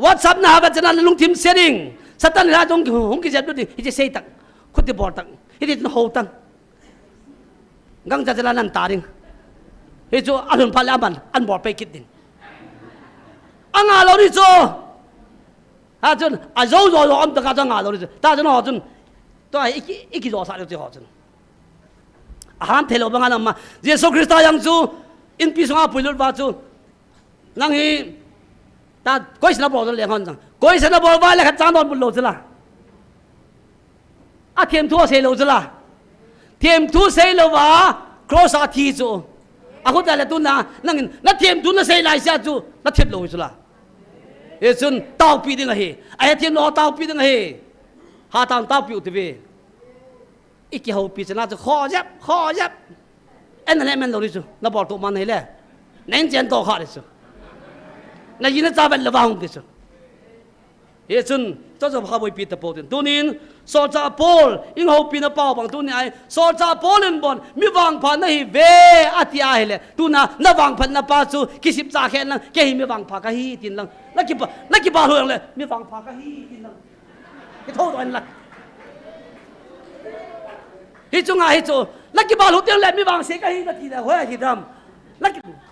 whatsapp na ha chana lungthim setting satan la jong hong ki jat du hi se tak khut ti bor tak hi ti ho tang gang cha chana nan ta ring hi chu anun phal aban an bor pe kit din anga lo ri chu ha chun a zo zo am ta ka nga lo ri ta chun ho chun to ai iki zo sa le ho chen han thelo banga nam ma Jesus Christ yang chu in pi songa pulut ba chu nang hi ta koi sna bo le hon sang koi sna bo ba le kha chang don bu lo chla a thiam thu se lo chla thiam thu se lo wa cross a thi chu a khu ta le tu na nang na thiam thu na se lai sia chu na thiam lo chla e chun tao pi ding a hi a thiam lo tao pi ding a hi ha tao pi u ti ve iki ho pi chna chu kho jap en le men lo ri chu na bol tu man nei le nen chen to kha ri chu na yin za ban le wa hong ti chu e chun cho cho ha boi pi ta po tin tu nin so cha pol ing ho pi na pao bang tu ni ai so cha pol en bon mi wang pha na hi ve atia hi le tu na wang phan na pa chu ki sip cha khen lang ke hi mi wang pha ka hi tin lang na ki ba ho le mi wang pha ka hi tin lang ki tho do en la hi chu nga hi chu na ki ba lu tiang le mi wang se ka hi na ti da ho hi dam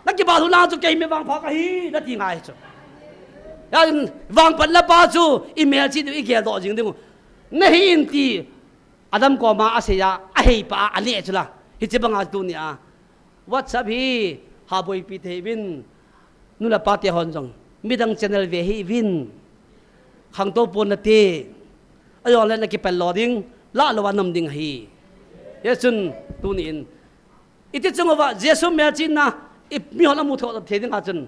na ki ba lu na chu ke mi wang pha ka hi na ti nga hi chu vang pat la pa chu email chi i ke do jing ding ne hi in ti adam ko ma aseya a hei pa ale chula hi che banga tu ni a whatsapp hi ha boi pi the win nu la pa te hon jong midang channel ve hi win khang to pon na te ayo le na ki pel loading la lo nam ding hi yesun tu ni in iti chung wa jesu me chin na i mi hon mu tho the ding a chun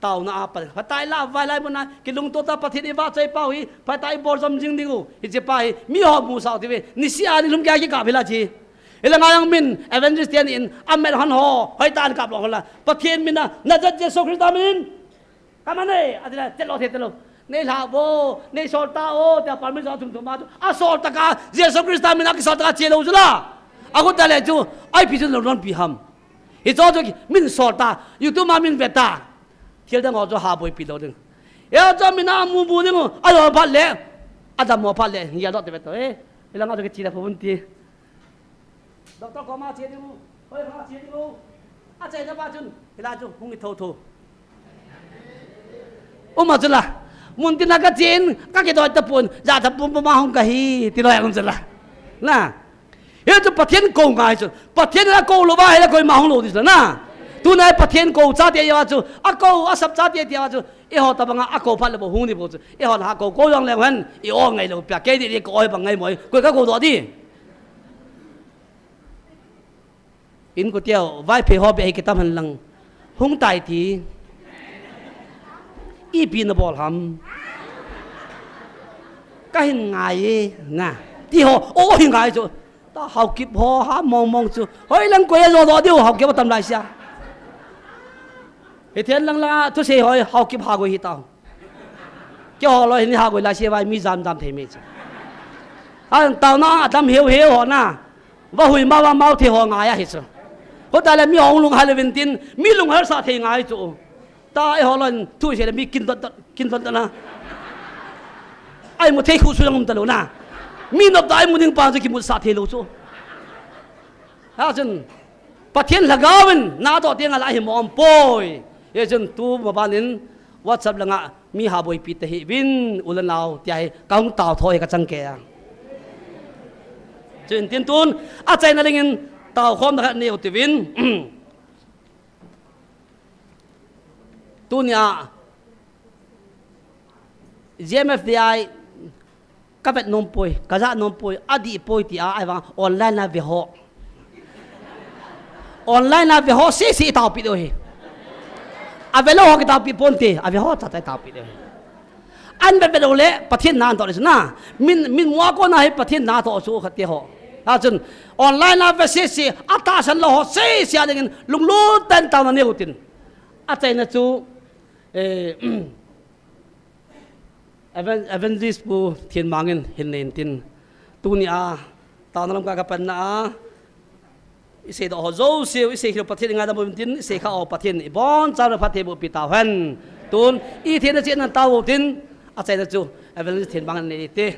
tao na apa patai la vai lai mun na ki lung to ta pathi ni ba chai pau hi patai bor jam jing dingu hi je pai mi ho mu sao ti ve ni si ani lum kya ki ka phila chi ela ngang min evangelist tian in amel han ho hoi tan kap lo la pathian min na ja jesu christ min kamane adila telo nei la bo nei sol ta o ta parmi sa thum ma a sol ta ka jesu christ min a ki sol ta che lo jula a ko ta le chu ai pi lo ron pi ham hi zo jo min sol ta yu tu ma min beta thiếu đang ngồi cho hà bồi pi đâu đừng, eo cho mình ăn mua mua đi mà, ai rồi phát lẹ, adam mua phát lẹ, nhà đó thì phải tới, bây giờ cái chi là phụ huynh thì, doctor có mà chia đi mu, hơi mà chia đi mu, chạy ra ba chân, thì là chung không bị thâu, mà chân là, muốn tin là cái chuyện, các cái đòi tập buồn, giả tập buồn mà không cái, thì nói không chân là, nè, eo cho bắt thiên cầu ngài chứ, bắt thiên là cầu lô ba hay là coi mà không lô thì sao nè. Tu nai pathian ko cha te ya chu ako asap cha te ya chu e ho ta banga ako phal bo hung ni bo chu e ho ha ko yong le han e o ngai lo pya ke di ko oi bang ngai moi ko ka ko do di in ko tiao vai phe ho be ki tam han lang hung tai ti i pi na bol ham ka hin ngai na ti ho o hin ngai chu ta học kịp ho ha mong chu hoi lang ko ya do dio học kịp tam lai sia he thian lang la tu se hoi học kịp ha go hi tao ke ho lo ni ha go la se vai mi jam the me an tao na adam hiu ho na wa hui ma mau the ho nga ya hi chu ho ta le mi hong lung ha le vin tin mi lung har sa the ngai chu ta ai ho lon tu se le mi kin dot na ai mo the khu su lang ta lo na mi nộp đại muốn những bao nhiêu kim một sát thế lâu số, ha chân, bắt thiên là gạo mình, na đó tiếng là lại hiểm om bồi, ye chân tu mà ban đến WhatsApp là ngã, mi hà bồi pít thế vin, ulan nào, tiai cao tàu thôi cái chân kẻ, chân tiên tuôn, à chạy na lên tàu khom đặc nhiều thì vin, tu nhà, GMFDI các bạn nôm poi, các gia nôm poi, adi poi thì ai vang online là về họ, online là về họ xí tao bị rồi, à về lâu họ cái tao bị ponte, à về họ tại tao bị rồi, anh về đâu lẽ, bắt thiên nan tao đấy na, min mua con này bắt thiên nan tao số khát tiền họ, à chân online là về xí, à ta sẵn là họ xí à nên lung lút tên tao là nhiều tiền, à chạy na chú, evangelist bu thiên mangin hin nen tin tu ni a ta nalam ka kapan na ise do ho siu ise khlo pathin nga da bu tin ise kha o pathin i bon cha ra pathe bu pita han tun i thiên na chen na tao tin a chai na chu evangelist thiên mangin ne te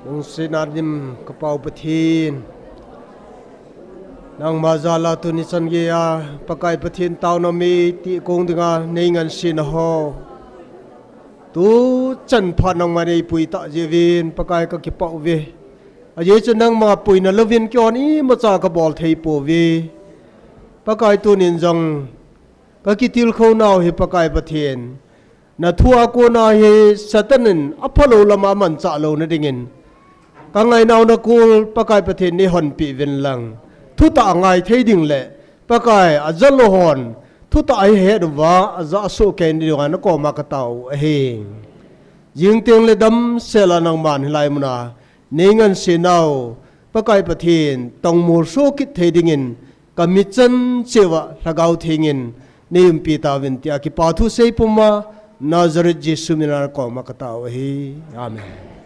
Nung sinadim kapau pathin nang mazala tu nisan gia pakai pathin tau na mi ti kong dinga neingan sin ho tu chan phan nang mari pui ta jevin pakai ka ki pau ve aje chenang ma pui na lovin kyon i ma cha ka bol thei po ve pakai tu nin jong ka ki til kho naw he pakai pathin na thua ko na he satanin apalo lama man cha lo na dingin ka ngai naw na kul pakai pathin ni hon pi ven lang thu ta ngai thei ding le pakai azal lo hon thu ta ai he do wa aza so ken di wa na ko ma ka tau he jing teng le dam sela nang man hilai muna nengan se naw pakai pathin tong mur so kit thei dingin kamichan chewa lagau thengin neum pi ta ven tia ki pa thu sei puma Nazaret Jesu minar ko ma ka tau he amen.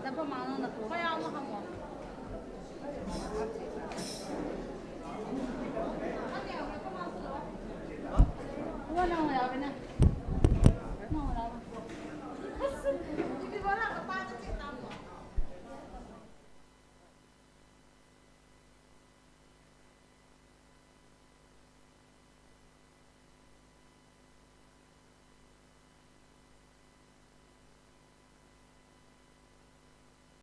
那不忙了呢，快要我好吗？